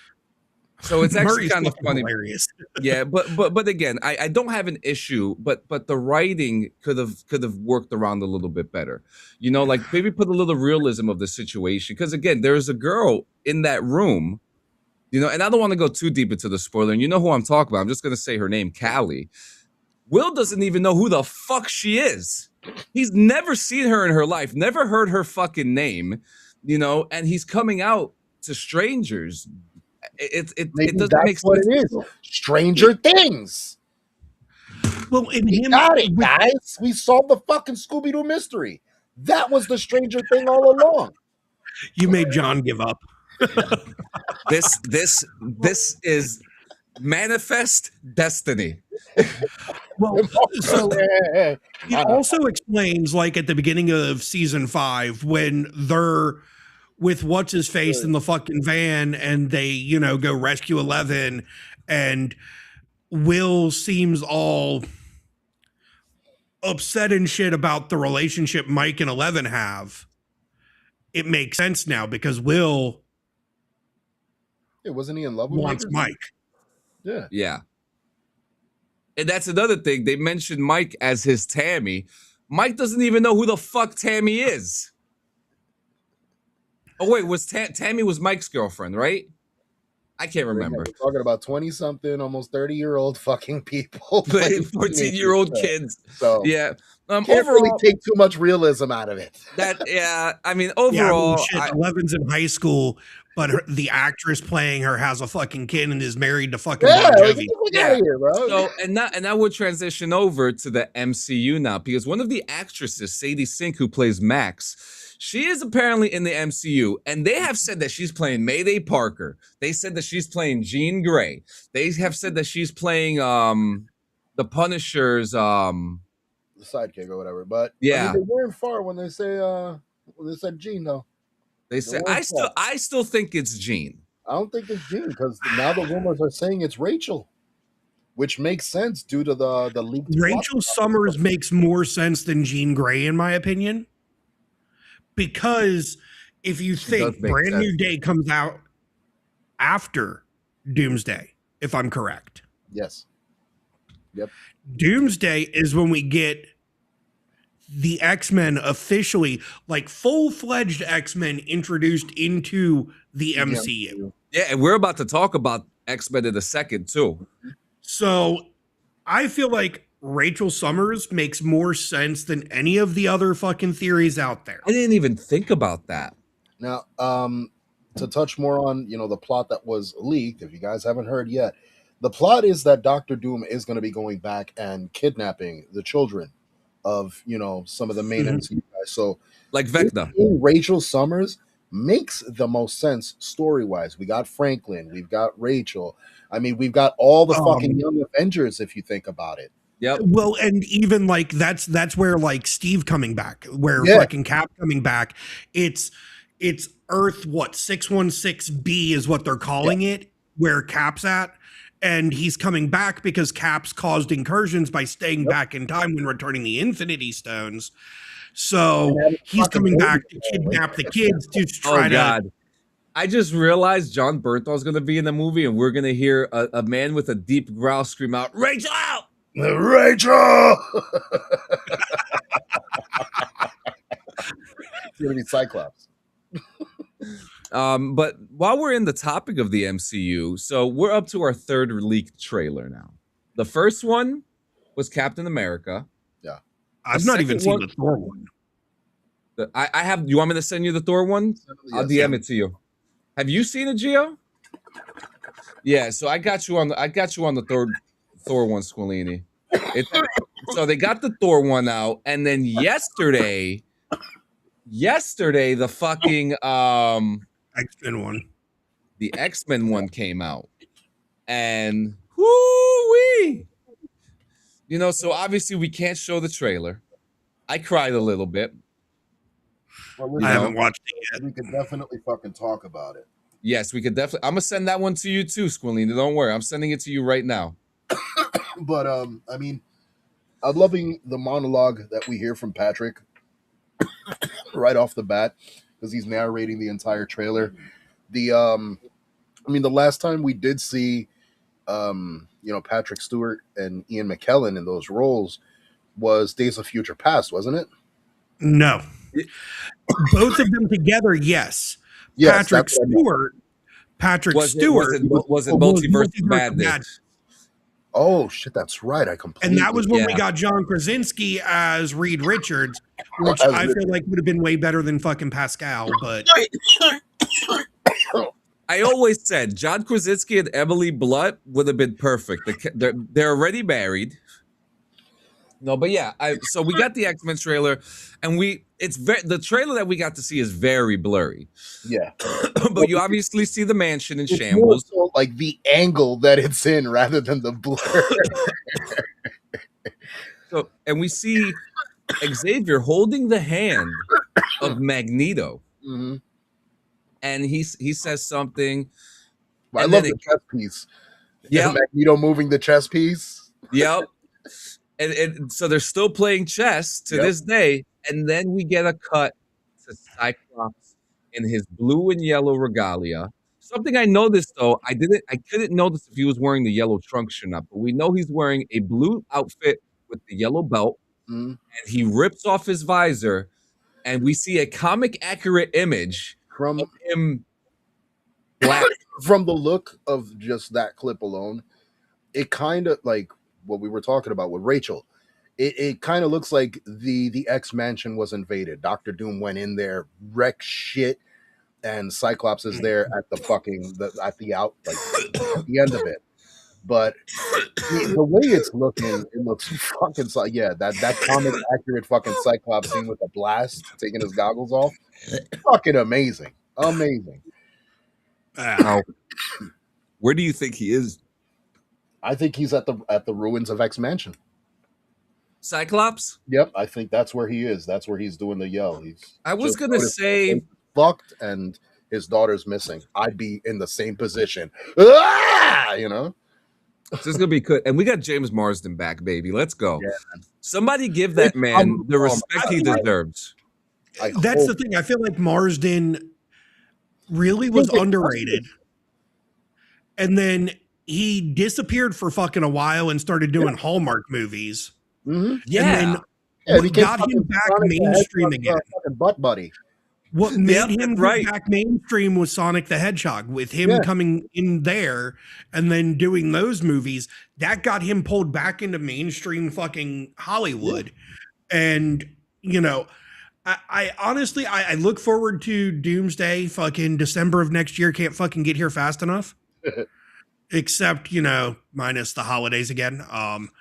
So it's actually kind of funny.
Hilarious.
Yeah, but again, I don't have an issue, but the writing could have worked around a little bit better, you know, like maybe put a little realism of the situation, because again, there's a girl in that room. You know, and I don't want to go too deep into the spoiler, and you know who I'm talking about. I'm just going to say her name, Callie. Will doesn't even know who the fuck she is. He's never seen her in her life, never heard her fucking name, you know, and he's coming out to strangers. It doesn't make sense. What it is.
Stranger Things.
Well,
we got it, guys. We solved the fucking Scooby-Doo mystery. That was the Stranger Thing all along.
You made John give up.
This is manifest destiny.
Well, so it also explains, like at the beginning of season 5, when they're with what's his face in the fucking van, and they, you know, go rescue 11, and Will seems all upset and shit about the relationship Mike and 11 have. It makes sense now, because Will.
Wasn't he in love with
Mike?
Yeah.
Yeah. And that's another thing. They mentioned Mike as his Tammy. Mike doesn't even know who the fuck Tammy is. Oh, wait, Tammy was Mike's girlfriend, right? I can't remember.
We're talking about 20-something, almost 30-year-old fucking people.
14-year-old kids.
So,
yeah.
Can't overall, really take too much realism out of it.
I mean, overall.
Yeah, 11's in high school, but the actress playing her has a fucking kid and is married to fucking Bon Jovi.
Get out of here, bro.
So, and now we'll transition over to the MCU now, because one of the actresses, Sadie Sink, who plays Max, she is apparently in the MCU, and they have said that she's playing Mayday Parker. They said that she's playing Jean Grey. They have said that she's playing the Punisher's the
sidekick or whatever. But
yeah,
I mean, they weren't far when they said Jean though.
They say I still think it's Jean.
I don't think it's Jean, because now the rumors are saying it's Rachel, which makes sense due to the leaked.
Rachel Summers makes more sense than Jean Grey, in my opinion. Because if you think Brand New Day comes out after Doomsday, if I'm correct.
Yes. Yep.
Doomsday is when we get the X-Men officially, like full-fledged X-Men introduced into the MCU.
Yeah, and we're about to talk about X-Men in a second, too.
So I feel like Rachel Summers makes more sense than any of the other fucking theories out there.
I didn't even think about that.
Now, to touch more on, the plot that was leaked, if you guys haven't heard yet, the plot is that Doctor Doom is going to be going back and kidnapping the children of, some of the main MCU guys. So,
like Vecna.
Rachel Summers makes the most sense story-wise. We got Franklin, we've got Rachel. I mean, we've got all the fucking young Avengers, if you think about it.
Yep.
Well, and even like that's where like Steve coming back, where fucking Cap coming back. It's Earth 616B is what they're calling it, where Cap's at, and he's coming back because Cap's caused incursions by staying back in time when returning the Infinity Stones. So he's coming back to kidnap the kids to try to.
I just realized John Bernthal's going to be in the movie, and we're going to hear a man with a deep growl scream out, "Rachel!"
Rachel! It's going to be Cyclops.
But while we're in the topic of the MCU, so we're up to our third leaked trailer now. The first one was Captain America.
Yeah.
I've not even seen the Thor one.
I have. You want me to send you the Thor one? I'll DM it to you. Have you seen it, Gio? Yeah. So I got you on the Thor one, Squilini. So they got the Thor one out, and then yesterday the fucking
X-Men one.
The X-Men one came out, and whoo-wee! You know, so obviously we can't show the trailer. I cried a little bit.
Well,
I haven't watched it yet.
We could definitely fucking talk about it.
Yes, we could definitely. I'm gonna send that one to you too, Squilini. Don't worry, I'm sending it to you right now.
But I mean, I'm loving the monologue that we hear from Patrick right off the bat because he's narrating the entire trailer. I mean, the last time we did see, Patrick Stewart and Ian McKellen in those roles was Days of Future Past, wasn't it?
No. Both of them together, yes. Patrick Stewart. Was it
Multiverse of Madness?
Oh shit, that's right. I completely.
And that was when we got John Krasinski as Reed Richards, which I feel like would have been way better than fucking Pascal. But
I always said John Krasinski and Emily Blunt would have been perfect. They're already married. No, but yeah. So we got the X-Men trailer, and the trailer that we got to see is very blurry.
Yeah,
but you obviously see the mansion in shambles.
So like the angle that it's in, rather than the blur.
So, and we see Xavier holding the hand of Magneto, and he says something.
I love the chess piece. Yeah, Magneto moving the chess piece.
Yep. And so they're still playing chess to this day. And then we get a cut to Cyclops in his blue and yellow regalia. Something I noticed though, I couldn't notice if he was wearing the yellow trunks or not, but we know he's wearing a blue outfit with the yellow belt, and he rips off his visor, and we see a comic accurate image
from
him black.
From the look of just that clip alone, it kind of like what we were talking about with Rachel. It kind of looks like the X Mansion was invaded. Dr. Doom went in there, wrecked shit, and Cyclops is there at the end of it. But the way it's looking, it looks fucking that comic accurate fucking Cyclops scene with the blast taking his goggles off, fucking amazing.
Where do you think he is?
I think he's at the ruins of X Mansion.
Cyclops?
Yep, I think that's where he is. That's where he's doing the yell.
I was gonna say
fucked and his daughter's missing. I'd be in the same position. Ah! You know?
This is gonna be good. And we got James Marsden back, baby. Let's go. Yeah, somebody give that man the respect he deserves.
That's the thing. I feel like Marsden really was underrated. And then he disappeared for fucking a while and started doing Hallmark movies.
Mm-hmm.
Yeah. And then got him back mainstream again.
Butt buddy.
What made him go back mainstream was Sonic the Hedgehog, with him coming in there and then doing those movies. That got him pulled back into mainstream fucking Hollywood. Yeah. And, I honestly, I look forward to Doomsday. Fucking December of next year can't fucking get here fast enough. Except, minus the holidays again.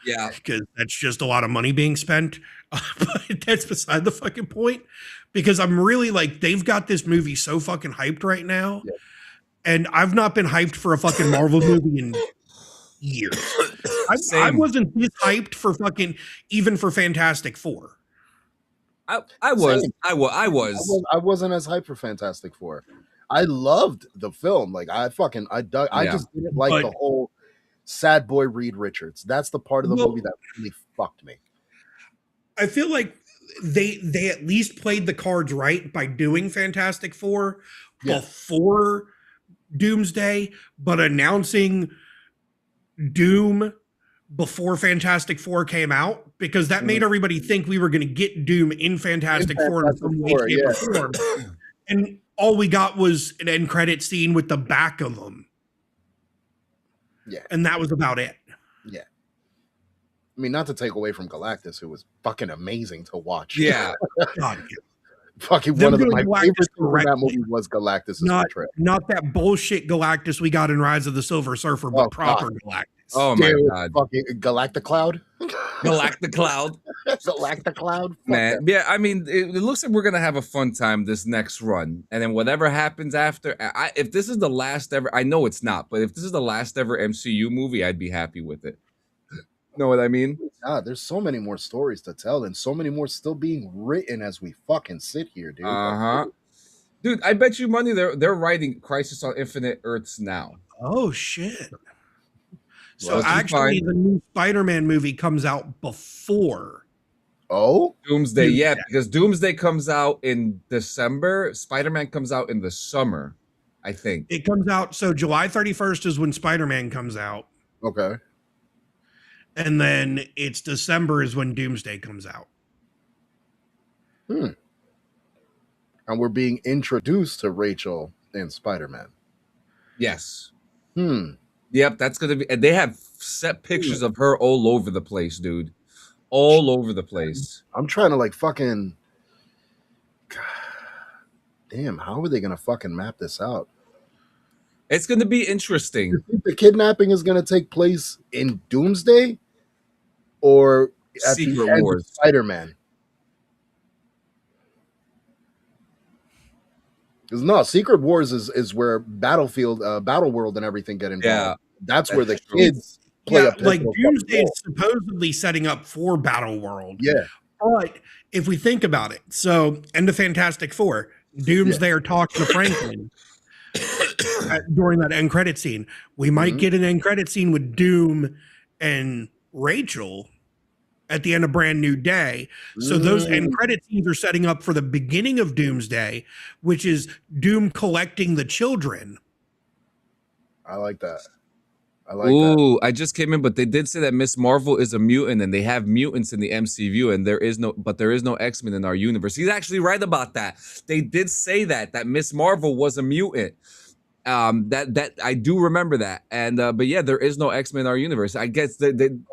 Because that's just a lot of money being spent. But that's beside the fucking point. Because I'm really they've got this movie so fucking hyped right now. Yeah. And I've not been hyped for a fucking Marvel movie in years. I wasn't this hyped for even for Fantastic Four.
I was.
I wasn't as hyped for Fantastic Four. I loved the film. I just didn't like the whole sad boy Reed Richards. That's the part of the movie that really fucked me.
I feel like they at least played the cards right by doing Fantastic Four before Doomsday, but announcing Doom before Fantastic Four came out, because that made everybody think we were going to get Doom in Fantastic Four in some way, shape, or form. And all we got was an end credit scene with the back of them.
Yeah.
And that was about it.
Yeah. I mean, not to take away from Galactus, who was fucking amazing to watch.
Yeah.
God,
Fucking
Them
one of
doing
my
Galactus
favorite things in that
correctly.
movie was Galactus'
not
portrayal.
not that bullshit Galactus we got in Rise of the Silver Surfer, but proper Galactus.
Oh my God.
Fucking Galacticloud.
Galacticloud.
Galacticloud.
Man, yeah, I mean, it looks like we're gonna have a fun time this next run, and then whatever happens after. If this is the last ever, I know it's not, but if this is the last ever MCU movie, I'd be happy with it. Know what I mean?
God, there's so many more stories to tell, and so many more still being written as we fucking sit here, dude.
Dude, I bet you money they're writing Crisis on Infinite Earths now.
Oh shit! So
Well,
actually, the new Spider-Man movie comes out before.
Oh,
Doomsday, yeah, because Doomsday comes out in December. Spider-Man comes out in the summer, I think.
It comes out, so July 31st is when Spider-Man comes out.
Okay.
And then it's December is when Doomsday comes out.
And we're being introduced to Rachel in Spider-Man.
Yes. Yep, that's gonna be. And they have set pictures of her all over the place, dude. All over the place.
I'm trying to like fucking. God, damn, how are they gonna fucking map this out?
It's gonna be interesting.
You think the kidnapping is gonna take place in Doomsday, or at
Secret
the end
Wars.
of Spider-Man? Because no, Secret Wars is where Battlefield, Battle World, and everything get involved.
Yeah,
that's where the
true.
kids play.
Yeah,
a
like
pivotal
Doomsday
role.
is supposedly setting up for Battle World.
Yeah,
But if we think about it, so end of Fantastic Four, Doomsday are talking to Franklin during that end credit scene. We might get an end credit scene with Doom and Rachel at the end of Brand New Day. So those end credit scenes are setting up for the beginning of Doomsday, which is Doom collecting the children.
I like that. I like that.
I just came in, but they did say that Miss Marvel is a mutant, and they have mutants in the MCU, and there is no X-Men in our universe. He's actually right about that. They did say that Miss Marvel was a mutant. That I do remember that, and but yeah, there is no X-Men in our universe. I guess they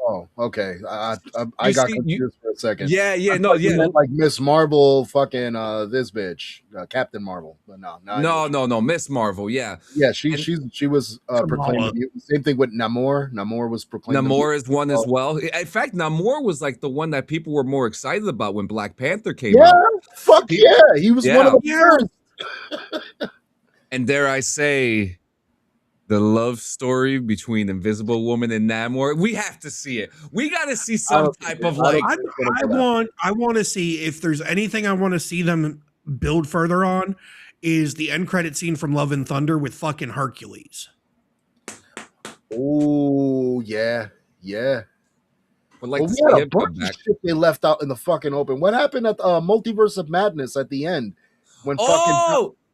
Oh, okay. I got confused for a second.
Yeah,
I thought you meant like Miss Marvel, fucking this bitch, Captain Marvel. But
no, Miss Marvel. Yeah,
she was proclaimed. Same thing with Namor. Namor was proclaimed.
Namor is one as well. In fact, Namor was like the one that people were more excited about when Black Panther came out.
Fuck yeah, he was one of the first.
And dare I say, the love story between Invisible Woman and Namor. We have to see it. We got to see some type of like.
I want to see if there's anything I want to see them build further on. Is the end credit scene from Love and Thunder with fucking Hercules?
Oh yeah.
But like,
we had a bunch of shit they left out in the fucking open. What happened at Multiverse of Madness at the end? When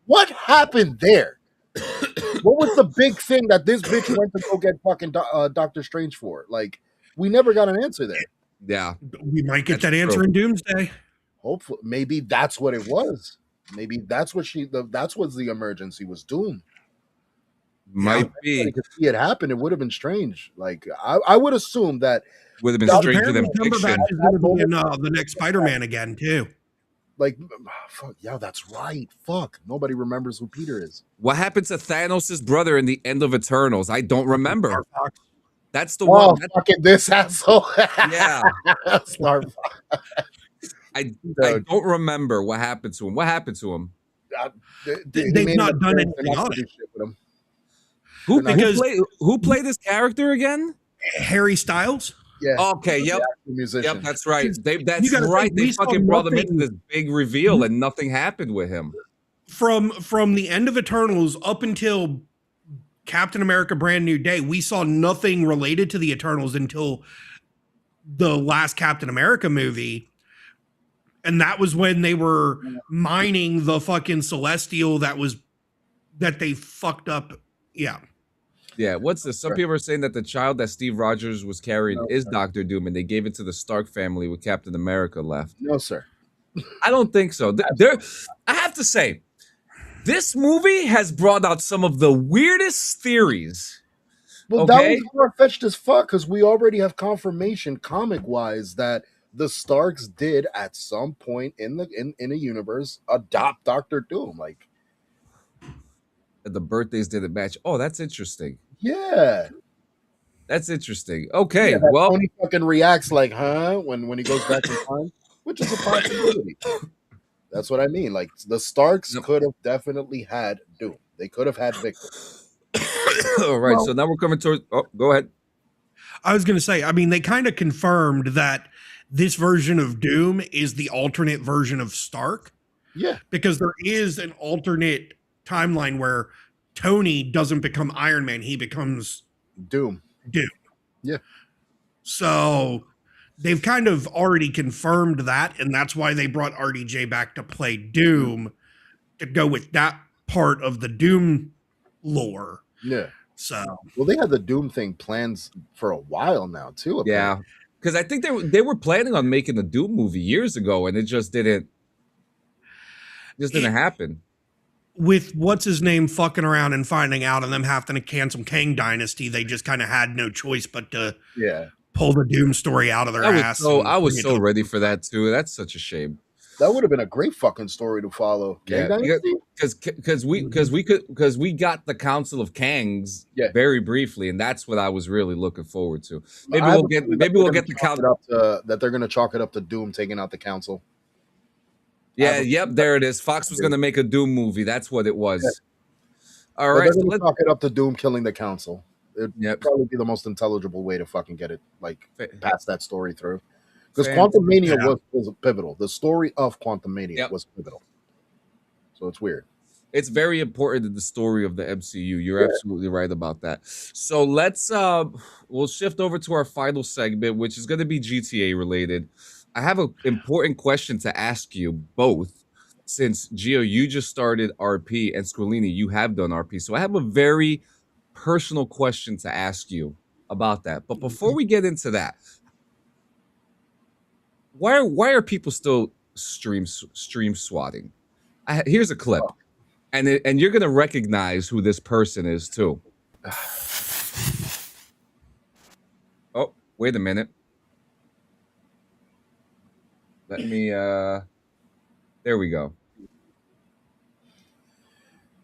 what happened there? What was the big thing that this bitch went to go get fucking Doctor Strange for? Like, we never got an answer there.
Yeah,
we might get that answer in Doomsday.
Hopefully, maybe that's what it was. Maybe that's what that's what the emergency was. Doom.
Might be.
I could see it happen. It would have been strange. Like I would assume that
would have been stranger than fiction.
Is going to be in the next Spider-Man again too.
Like, fuck, yeah, that's right. Fuck, nobody remembers who Peter is.
What happened to Thanos' brother in the end of Eternals? I don't remember. That's the
one.
Oh,
fucking this asshole.
Yeah. I don't remember what happened to him. What happened to him?
They've not done anything on it.
Who played this character again?
Harry Styles.
Yeah.
Okay. Yep.
Musician.
Yep. That's right. That's right. They fucking brought him into this big reveal, and nothing happened with him.
From the end of Eternals up until Captain America: Brand New Day, we saw nothing related to the Eternals until the last Captain America movie, and that was when they were mining the fucking Celestial that they fucked up. Yeah.
Yeah, what's this? Some people are saying that the child that Steve Rogers was carrying is Doctor Doom, and they gave it to the Stark family with Captain America left.
No, sir.
I don't think so. I have to say, this movie has brought out some of the weirdest theories
Well, that was far-fetched as fuck because we already have confirmation, comic-wise, that the Starks did at some point in a universe adopt Doctor Doom. Like
the birthdays didn't match. Oh, that's interesting.
Yeah.
That's interesting. Okay,
yeah,
well,
Tony fucking reacts like, huh, when he goes back in time, which is a possibility. That's what I mean. Like the Starks could have definitely had Doom. They could have had Victor.
All right, so now we're coming towards. Oh, go ahead.
I was going to say, I mean, they kind of confirmed that this version of Doom is the alternate version of Stark.
Yeah,
because there is an alternate timeline where Tony doesn't become Iron Man; he becomes
Doom. Yeah.
So they've kind of already confirmed that, and that's why they brought RDJ back to play Doom to go with that part of the Doom lore.
Yeah.
So
well, they had the Doom thing planned for a while now too. Apparently.
Yeah, because I think they were planning on making the Doom movie years ago, and it just didn't happen.
With what's his name fucking around and finding out, and them having to cancel Kang Dynasty, they just kind of had no choice but to pull the Doom story out of their ass.
I was so ready for that too. That's such a shame.
That would have been a great fucking story to follow.
Yeah, because we got the Council of Kangs very briefly, and that's what I was really looking forward to. Maybe we'll get the council
that they're going to chalk it up to Doom taking out the council.
Yeah, yep, there it is. Fox was going to make a Doom movie. That's what it was.
Yeah. All right, so let's talk it up to Doom killing the council. It'd probably be the most intelligible way to fucking get it, like, pass that story through. Because Quantum Mania was pivotal. The story of Quantum Mania was pivotal. So it's weird.
It's very important in the story of the MCU. You're absolutely right about that. So let's we'll shift over to our final segment, which is going to be GTA related. I have an important question to ask you both, since Gio, you just started RP, and Squilini, you have done RP. So I have a very personal question to ask you about that. But before we get into that, why are people still stream swatting? Here's a clip, and you're gonna recognize who this person is too. Oh, wait a minute. Let me, there we go.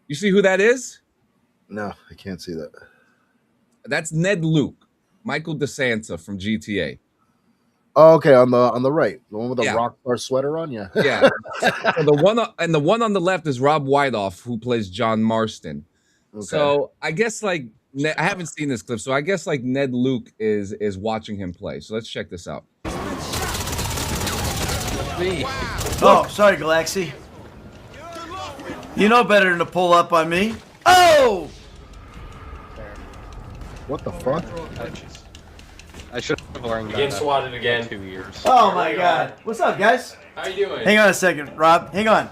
You see who that is?
No, I can't see that.
That's Ned Luke, Michael DeSanta from GTA.
Oh, okay, on the right, the one with the Rockstar sweater on, yeah.
So the one on the left is Rob Whiteoff, who plays John Marston. Okay. So I guess I haven't seen this clip, so I guess Ned Luke is watching him play. So let's check this out.
Oh, sorry, Galaxy. You know better than to pull up on me. Oh!
What the fuck?
I should have learned that.
Getting swatted again.
2 years.
Oh my god. What's up, guys?
How you doing?
Hang on a second, Rob. Hang on.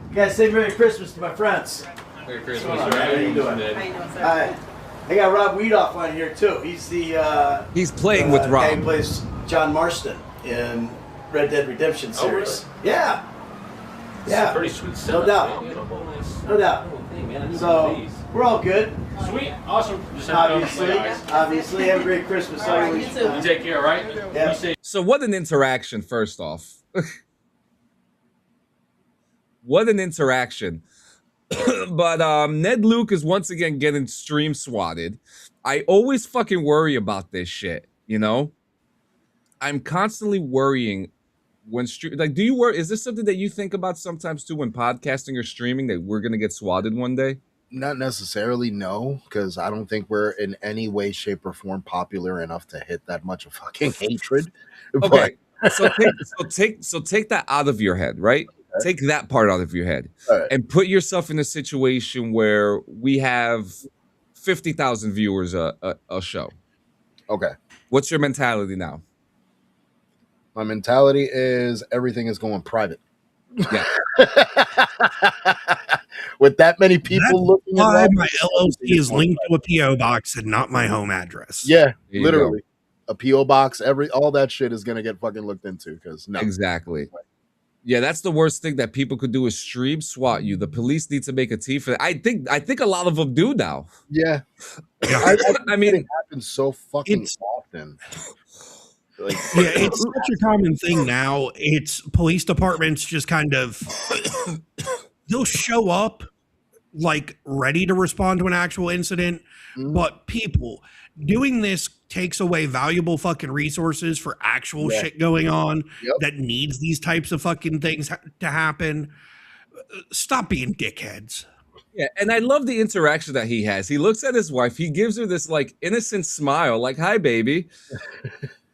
You guys say Merry Christmas to my friends.
Merry Christmas.
How you doing?
How you
doing, sir? I got Rob Weedoff on here too. He's the
he's playing with Rob.
He plays John Marston in Red Dead Redemption series.
Oh,
really? Yeah.
Yeah. Pretty sweet setup.
No doubt.
Man.
No doubt. So we're all good.
Sweet. Awesome. Just
Obviously. Have a great Christmas.
All right, you too. You take care, all right?
Yeah.
So what an interaction, first off. What an interaction. But Ned Luke is once again getting stream swatted. I always fucking worry about this shit, you know? I'm constantly worrying when do you worry? Is this something that you think about sometimes too when podcasting or streaming, that we're gonna get swatted one day?
Not necessarily, no, because I don't think we're in any way, shape, or form popular enough to hit that much of fucking hatred.
Okay, so take that out of your head, right? Okay. Take that part out of your head, and put yourself in a situation where we have 50,000 viewers a show.
Okay,
what's your mentality now?
My mentality is everything is going private.
Yeah.
With that many people looking at
why my LLC is linked to a PO box and not my home address.
Yeah, literally. A PO box, all that shit is gonna get fucking looked into because no.
Exactly. Yeah, that's the worst thing that people could do is stream swat you. The police need to make a team for that. I think a lot of them do now.
Yeah.
I mean,
it happens so fucking often.
Like, yeah, it's such a common thing now. It's police departments just kind of they'll show up like ready to respond to an actual incident, but people doing this takes away valuable fucking resources for actual shit going on that needs these types of fucking things to happen. Stop being dickheads.
Yeah, and I love the interaction that he has. He looks at his wife, he gives her this like innocent smile, like, "Hi, baby."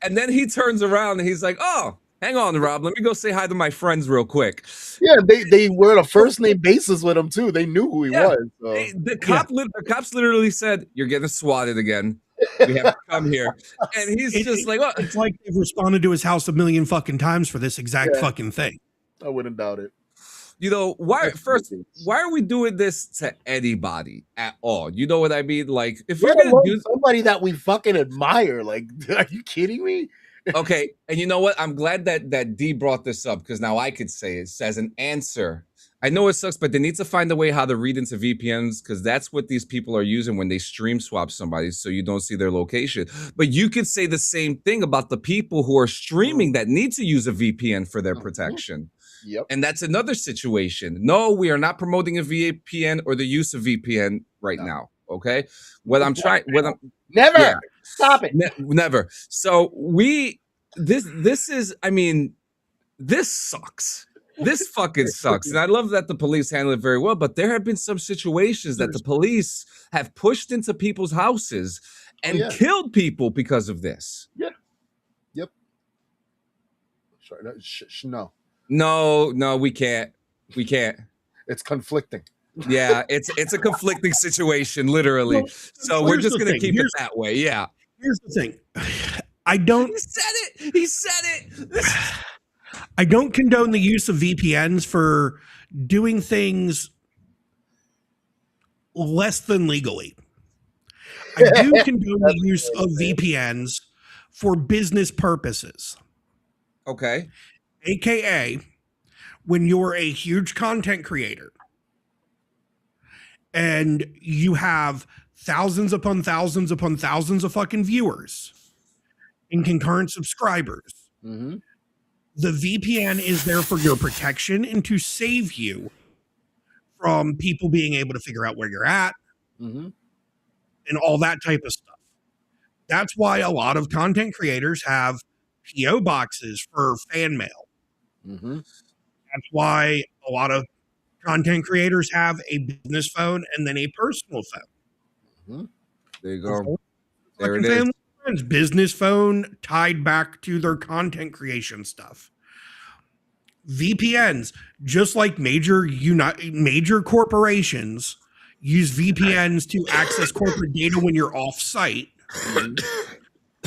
And then he turns around and he's like, "Oh, hang on, Rob. Let me go say hi to my friends real quick."
Yeah, they were on a first name basis with him too. They knew who he was. So.
The cops literally said, "You're getting swatted again. We have to come here." And he's just like, "Oh."
It's like they've responded to his house a million fucking times for this exact fucking thing.
I wouldn't doubt it.
You know, why are we doing this to anybody at all? You know what I mean? Like, if we're gonna do
somebody that we fucking admire, like, are you kidding me?
Okay, and you know what? I'm glad that D brought this up because now I could say it as an answer. I know it sucks, but they need to find a way how to read into VPNs because that's what these people are using when they stream swap somebody so you don't see their location. But you could say the same thing about the people who are streaming that need to use a VPN for their protection.
Yep.
And that's another situation. No, we are not promoting a VPN or the use of VPN right now. Okay.
Never stop it.
Never. So this is, I mean, this sucks. This fucking sucks. And I love that the police handle it very well, but there have been some situations that the police have pushed into people's houses and killed people because of this.
Yeah. Yep. Sorry, no.
No, we can't. We can't.
It's conflicting.
Yeah, it's a conflicting situation, literally.
Well,
so we're just gonna keep it that way. Yeah.
Here's the thing. I don't.
He said it. He said it.
I don't condone the use of VPNs for doing things less than legally. I do condone the use of VPNs for business purposes.
Okay.
AKA, when you're a huge content creator and you have thousands upon thousands upon thousands of fucking viewers and concurrent subscribers, the VPN is there for your protection and to save you from people being able to figure out where you're at and all that type of stuff. That's why a lot of content creators have PO boxes for fan mail. That's why a lot of content creators have a business phone and then a personal phone.
There you go. There it is.
Family friends, business phone tied back to their content creation stuff. VPNs, just like major corporations use VPNs to access corporate data when you're off site.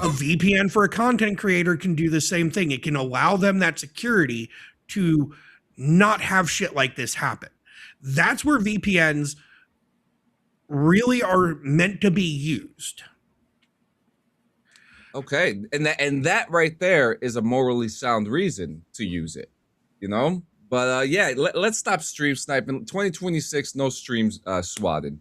A VPN for a content creator can do the same thing. It can allow them that security to not have shit like this happen. That's where VPNs really are meant to be used.
Okay. And that right there is a morally sound reason to use it, you know? But yeah, let's stop stream sniping. 2026, no streams swatted.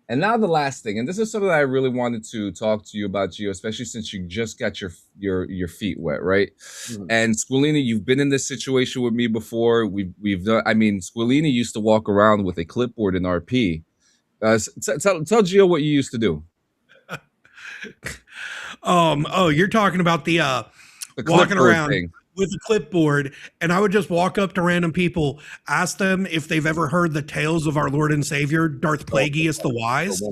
And now the last thing, and this is something that I really wanted to talk to you about, Gio, especially since you just got your feet wet, right? And Squilini, you've been in this situation with me before. We've done. I mean, Squilini used to walk around with a clipboard in RP. Tell Gio what you used to do.
You're talking about the walking around thing with a clipboard, and I would just walk up to random people, ask them if they've ever heard the tales of our Lord and Savior, Darth Plagueis the Wise,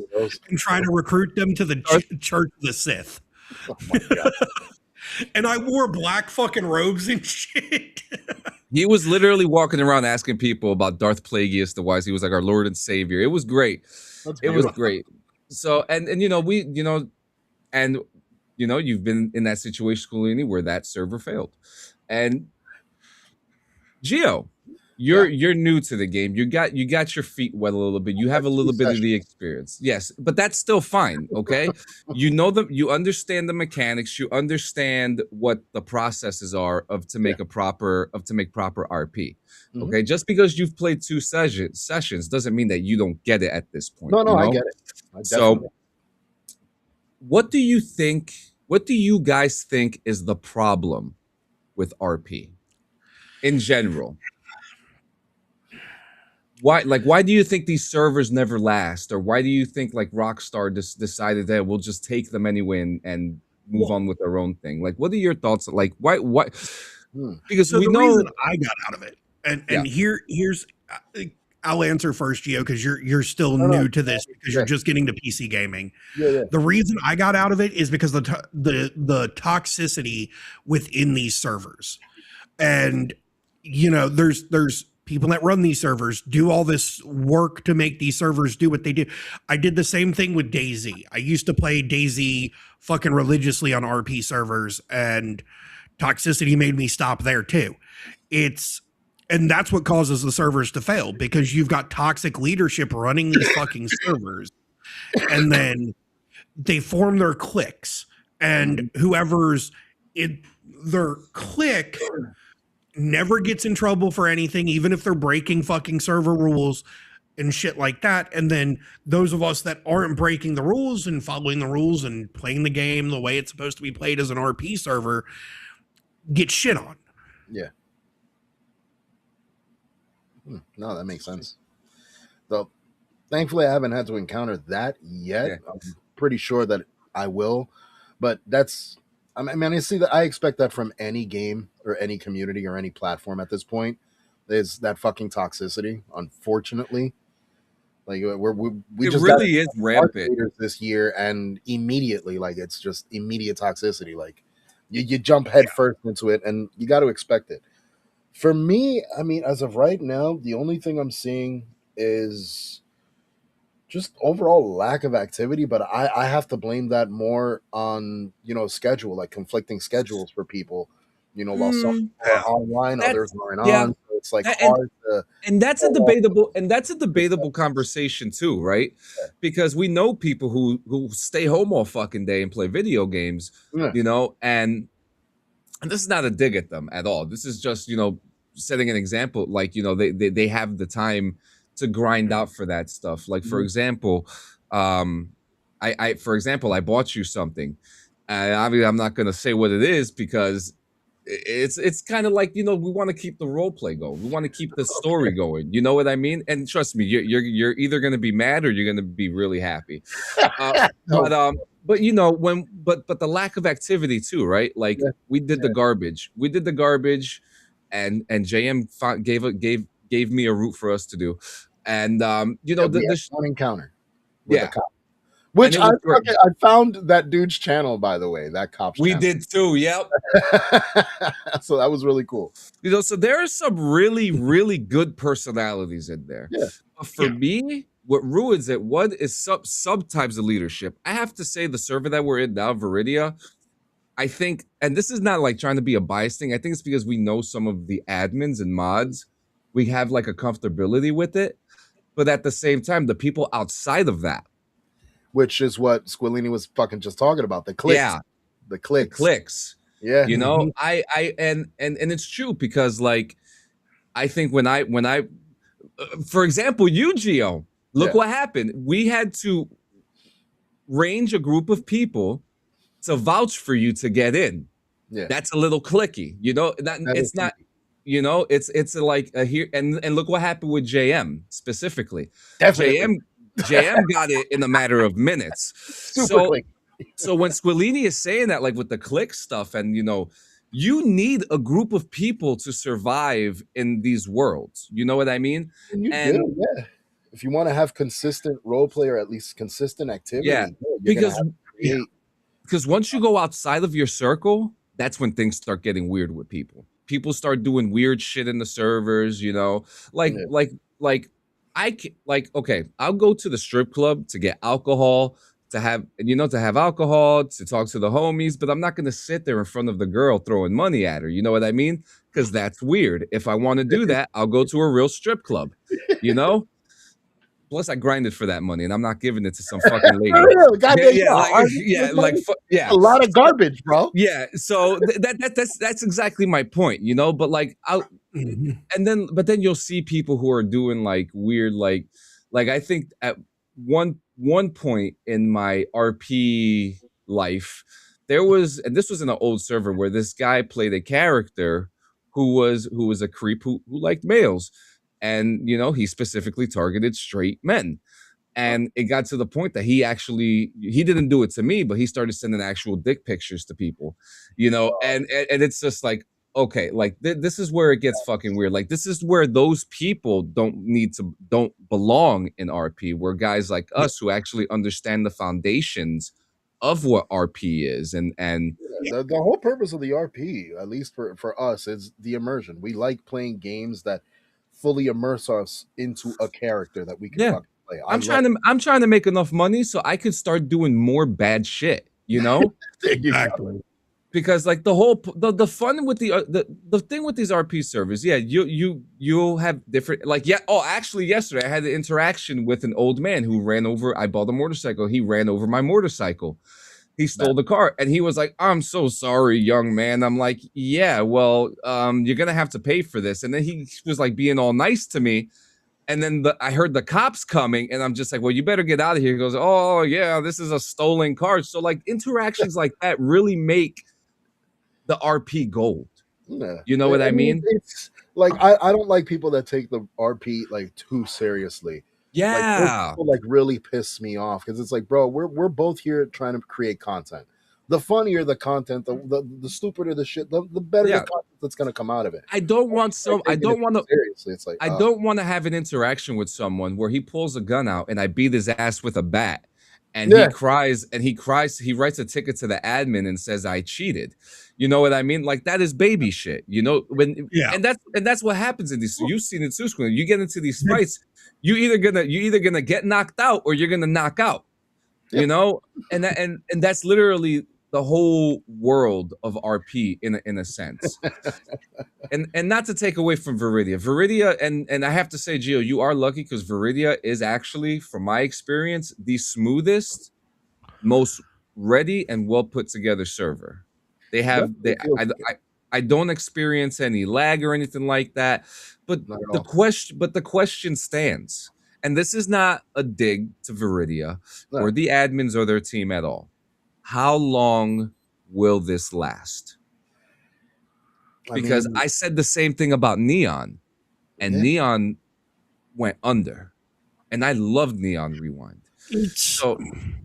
and try to recruit them to the Church of the Sith. Oh my God. And I wore black fucking robes and shit.
He was literally walking around asking people about Darth Plagueis the Wise. He was like our Lord and Savior. It was great. It was great. So, and you've been in that situation, Squilini, where that server failed. And Gio, you're new to the game. You got your feet wet a little bit. You have a little bit of the experience. Yes, but that's still fine. Okay, you know you understand the mechanics. You understand what the processes are to make proper RP. Okay, just because you've played 2 sessions doesn't mean that you don't get it at this point.
No, I get it.
So, what do you think? What do you guys think is the problem with RP in general? Why do you think these servers never last, or why do you think like Rockstar decided that we'll just take them anyway and move on with their own thing? Like, what are your thoughts? Like, why? Because
so
we
the
know
reason I got out of it, and here's I'll answer first, Gio, because you're still new to this because you're just getting to PC gaming. The reason I got out of it is because the toxicity within these servers, and there's people that run these servers, do all this work to make these servers do what they do. I did the same thing with DayZ. I used to play DayZ fucking religiously on RP servers, and toxicity made me stop there too. And that's what causes the servers to fail, because you've got toxic leadership running these fucking servers, and then they form their cliques, and whoever's in their clique never gets in trouble for anything, even if they're breaking fucking server rules and shit like that. And then those of us that aren't breaking the rules and following the rules and playing the game the way it's supposed to be played as an RP server get shit on.
Yeah. No, that makes sense. Though, thankfully, I haven't had to encounter that yet. Yeah. I'm pretty sure that I will, but I expect that from any game or any community or any platform at this point. Is that fucking toxicity? Unfortunately, like we just really is rampant this year, and immediately, like it's just immediate toxicity. Like you jump head first into it, and you got to expect it. For me, I mean, as of right now, the only thing I'm seeing is just overall lack of activity, but I have to blame that more on, schedule, like conflicting schedules for people, while some are online, others aren't on. So it's like hard to.
And that's a debatable conversation too, right? Yeah. Because we know people who stay home all fucking day and play video games, and this is not a dig at them at all. This is just, setting an example, like, they have the time to grind out for that stuff. Like, for example, I bought you something, and obviously I'm not going to say what it is, because it's kind of like, we want to keep the role play going. We want to keep the story going. You know what I mean? And trust me, you're either going to be mad or you're going to be really happy. But the lack of activity too, right? Like we did the garbage. And JM gave me a route for us to do. And the
encounter with the cop. Which I found that dude's channel, by the way, that cop's channel.
We did too, yep.
So that was really cool.
So there are some really, really good personalities in there.
Yeah.
But for me, what ruins it, one is subtypes of leadership. I have to say the server that we're in now, Viridia, I think, and this is not like trying to be a biased thing, I think it's because we know some of the admins and mods, we have like a comfortability with it. But at the same time, the people outside of that,
which is what Squillini was fucking just talking about, the clicks.
Yeah.
The clicks.
Yeah. And it's true, because like, I think when I for example, you, Gio, look what happened. We had to range a group of people to vouch for you to get in.
Yeah.
That's a little clicky, it's not, it's like a here, and look what happened with JM specifically.
Definitely.
JM got it in a matter of minutes. So when Squillini is saying that, like with the click stuff, and you need a group of people to survive in these worlds. You know what I mean?
And if you want to have consistent role play, or at least consistent activity,
because once you go outside of your circle, that's when things start getting weird with people. People start doing weird shit in the servers, okay, I'll go to the strip club to get alcohol, to have alcohol, to talk to the homies, but I'm not going to sit there in front of the girl throwing money at her. You know what I mean? Because that's weird. If I want to do that, I'll go to a real strip club, you know? Plus, I grinded for that money, and I'm not giving it to some fucking lady.
A lot of garbage, bro.
Yeah, so that's exactly my point, you know. But like, but then you'll see people who are doing like weird, like I think at one point in my RP life, there was, and this was in an old server where this guy played a character who was a creep who liked males. And, he specifically targeted straight men. And it got to the point that he didn't do it to me, but he started sending actual dick pictures to people, and it's just like, okay, like this is where it gets fucking weird. Like, this is where those people don't belong in RP, where guys like us who actually understand the foundations of what RP is. And
the whole purpose of the RP, at least for us, is the immersion. We like playing games that fully immerse us into a character that we can fucking play.
I'm trying to make enough money so I could start doing more bad shit,
Exactly.
Because like the fun with the thing with these RP servers, you'll have different, like, actually yesterday I had an interaction with an old man who ran over. I bought a motorcycle. He ran over my motorcycle. He stole the car, and he was like, "I'm so sorry, young man." I'm like, "Yeah, well, you're gonna have to pay for this." And then he was like being all nice to me, and then I heard the cops coming, and I'm just like, "Well, you better get out of here." He goes, "Oh yeah, this is a stolen car." So like interactions like that really make the RP gold.
Yeah.
You know what I mean?
It's like I don't like people that take the RP like too seriously.
Yeah,
like really piss me off, because it's like, bro, we're both here trying to create content. The funnier the content, the stupider the shit, the better the content that's gonna come out of it.
I don't want to
seriously. It's like,
I don't want to have an interaction with someone where he pulls a gun out and I beat his ass with a bat, and he cries. He writes a ticket to the admin and says I cheated. You know what I mean? Like, that is baby shit. And that's what happens in these. You've seen it too, Squid. You get into these fights. You either gonna get knocked out or you're gonna knock out, and that's literally the whole world of RP in a sense. and not to take away from Viridia, and I have to say, Gio, you are lucky, because Viridia is actually, from my experience, the smoothest, most ready and well put together server. I don't experience any lag or anything like that, but the question stands, and this is not a dig to Viridia or the admins or their team at all. How long will this last? Because I said the same thing about Neon, and Neon went under, and I loved Neon Rewind. So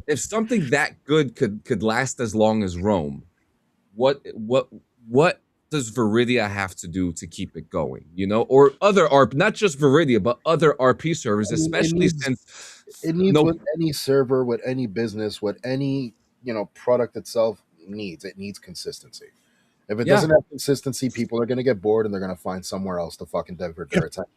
if something that good could last as long as Rome, what does Viridia have to do to keep it going? Or other RP, not just Viridia, but other RP servers, especially since
it needs what any server, what any business, what any product itself needs. It needs consistency. If it doesn't have consistency, people are going to get bored and they're going to find somewhere else to fucking divert their attention.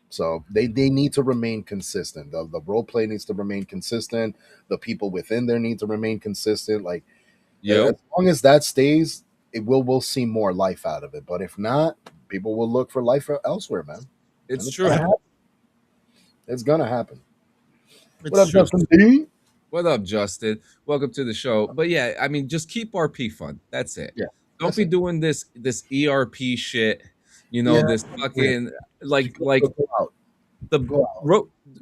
So they need to remain consistent. The role play needs to remain consistent. The people within there need to remain consistent. Like, as long as that stays, we'll see more life out of it. But if not, people will look for life elsewhere, man.
It's true.
It's gonna happen.
What up, Justin? What up, Justin? Welcome to the show. But yeah, I mean, just keep RP fun. That's it. Yeah. Don't be doing this ERP shit. This fucking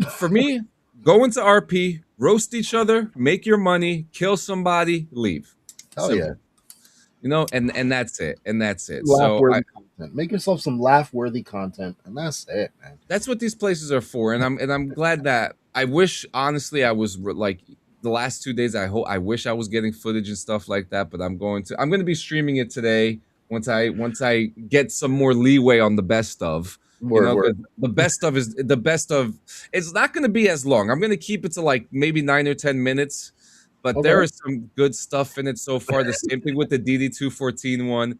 for me, go into RP, roast each other, make your money, kill somebody, leave.
Hell
simple. Yeah. And that's it. And that's it.
Laugh-worthy content. Make yourself some laugh-worthy content, and that's it, man.
That's what these places are for. And I'm glad that, I wish, honestly, I was like the last 2 days. I wish I was getting footage and stuff like that. But I'm going to be streaming it today once I get some more leeway on the best of. The best of is the best of. It's not going to be as long. I'm going to keep it to like maybe 9 or 10 minutes. But there is some good stuff in it so far. The same thing with the DD214 one.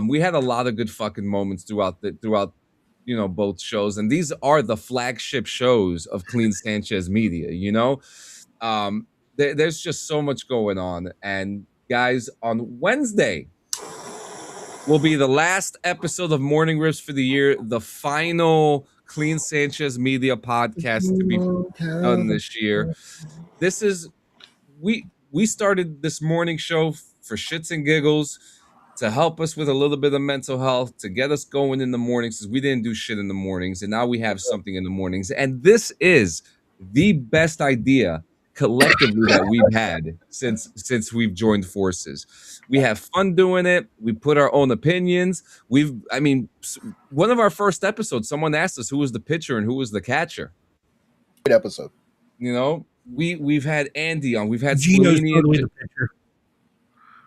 We had a lot of good fucking moments throughout both shows, and these are the flagship shows of Clean Sanchez Media. there's just so much going on. And guys, on Wednesday will be the last episode of Morning Rips for the year, the final Clean Sanchez Media podcast to be done this year. This is we started this morning show for shits and giggles, to help us with a little bit of mental health, to get us going in the mornings, because we didn't do shit in the mornings, and now we have something in the mornings. And this is the best idea collectively that we've had since we've joined forces. We have fun doing it. We put our own opinions. One of our first episodes, someone asked us who was the pitcher and who was the catcher.
Great episode.
You know, we've had Andy on. We've had
Gino's
Squillini
totally the pitcher.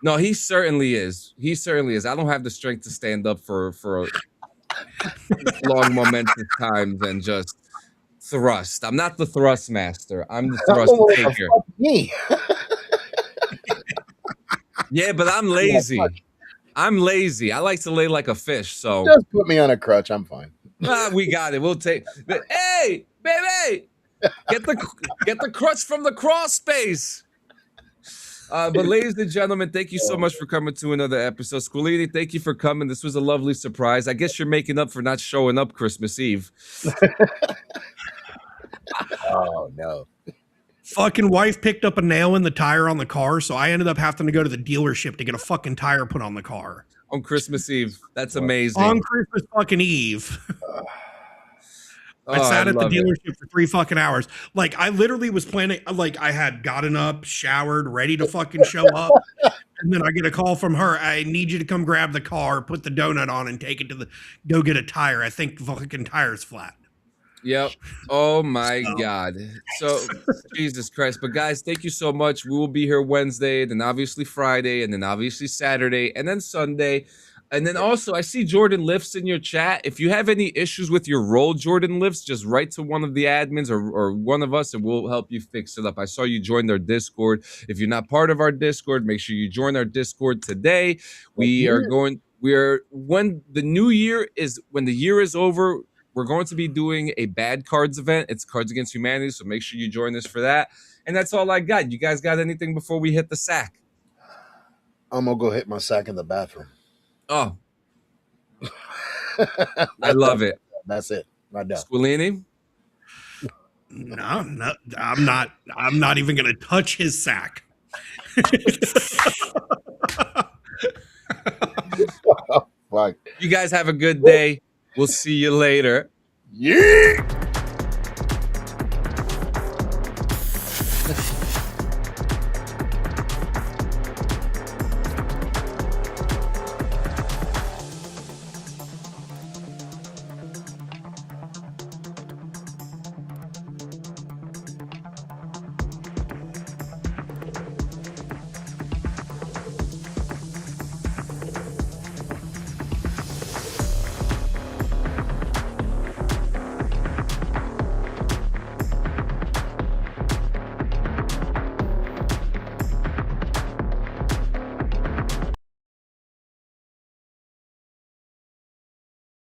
No, he certainly is. He certainly is. I don't have the strength to stand up for long momentous times and just thrust. I'm not the thrust master. I'm the thrust taker.
Me.
Yeah, but I'm lazy. I'm lazy. I like to lay like a fish. So
just put me on a crutch. I'm fine.
We got it. We'll take. Hey, baby, get the crutch from the cross space. But ladies and gentlemen, thank you so much for coming to another episode. Squillini, thank you for coming. This was a lovely surprise. I guess you're making up for not showing up Christmas Eve.
Oh, no.
Fucking wife picked up a nail in the tire on the car, so I ended up having to go to the dealership to get a fucking tire put on the car.
On Christmas Eve. That's amazing.
On Christmas fucking Eve. I sat at the dealership for 3 fucking hours. Like, I literally was planning, like, I had gotten up, showered, ready to fucking show up. And then I get a call from her. I need you to come grab the car, put the donut on, and take it to go get a tire. I think the fucking tire's flat.
Yep. Oh my God. So Jesus Christ. But guys, thank you so much. We will be here Wednesday, then obviously Friday, and then obviously Saturday, and then Sunday. And then also, I see Jordan Lifts in your chat. If you have any issues with your role, Jordan Lifts, just write to one of the admins or one of us, and we'll help you fix it up. I saw you joined our Discord. If you're not part of our Discord, make sure you join our Discord today. When the year is over, we're going to be doing a bad cards event. It's Cards Against Humanity, so make sure you join us for that. And that's all I got. You guys got anything before we hit the sack?
I'm going to go hit my sack in the bathroom.
Oh, I love it.
That's it. Right now.
Squillini?
No, I'm not even going to touch his sack.
Fuck.
You guys have a good day. We'll see you later.
Yeah.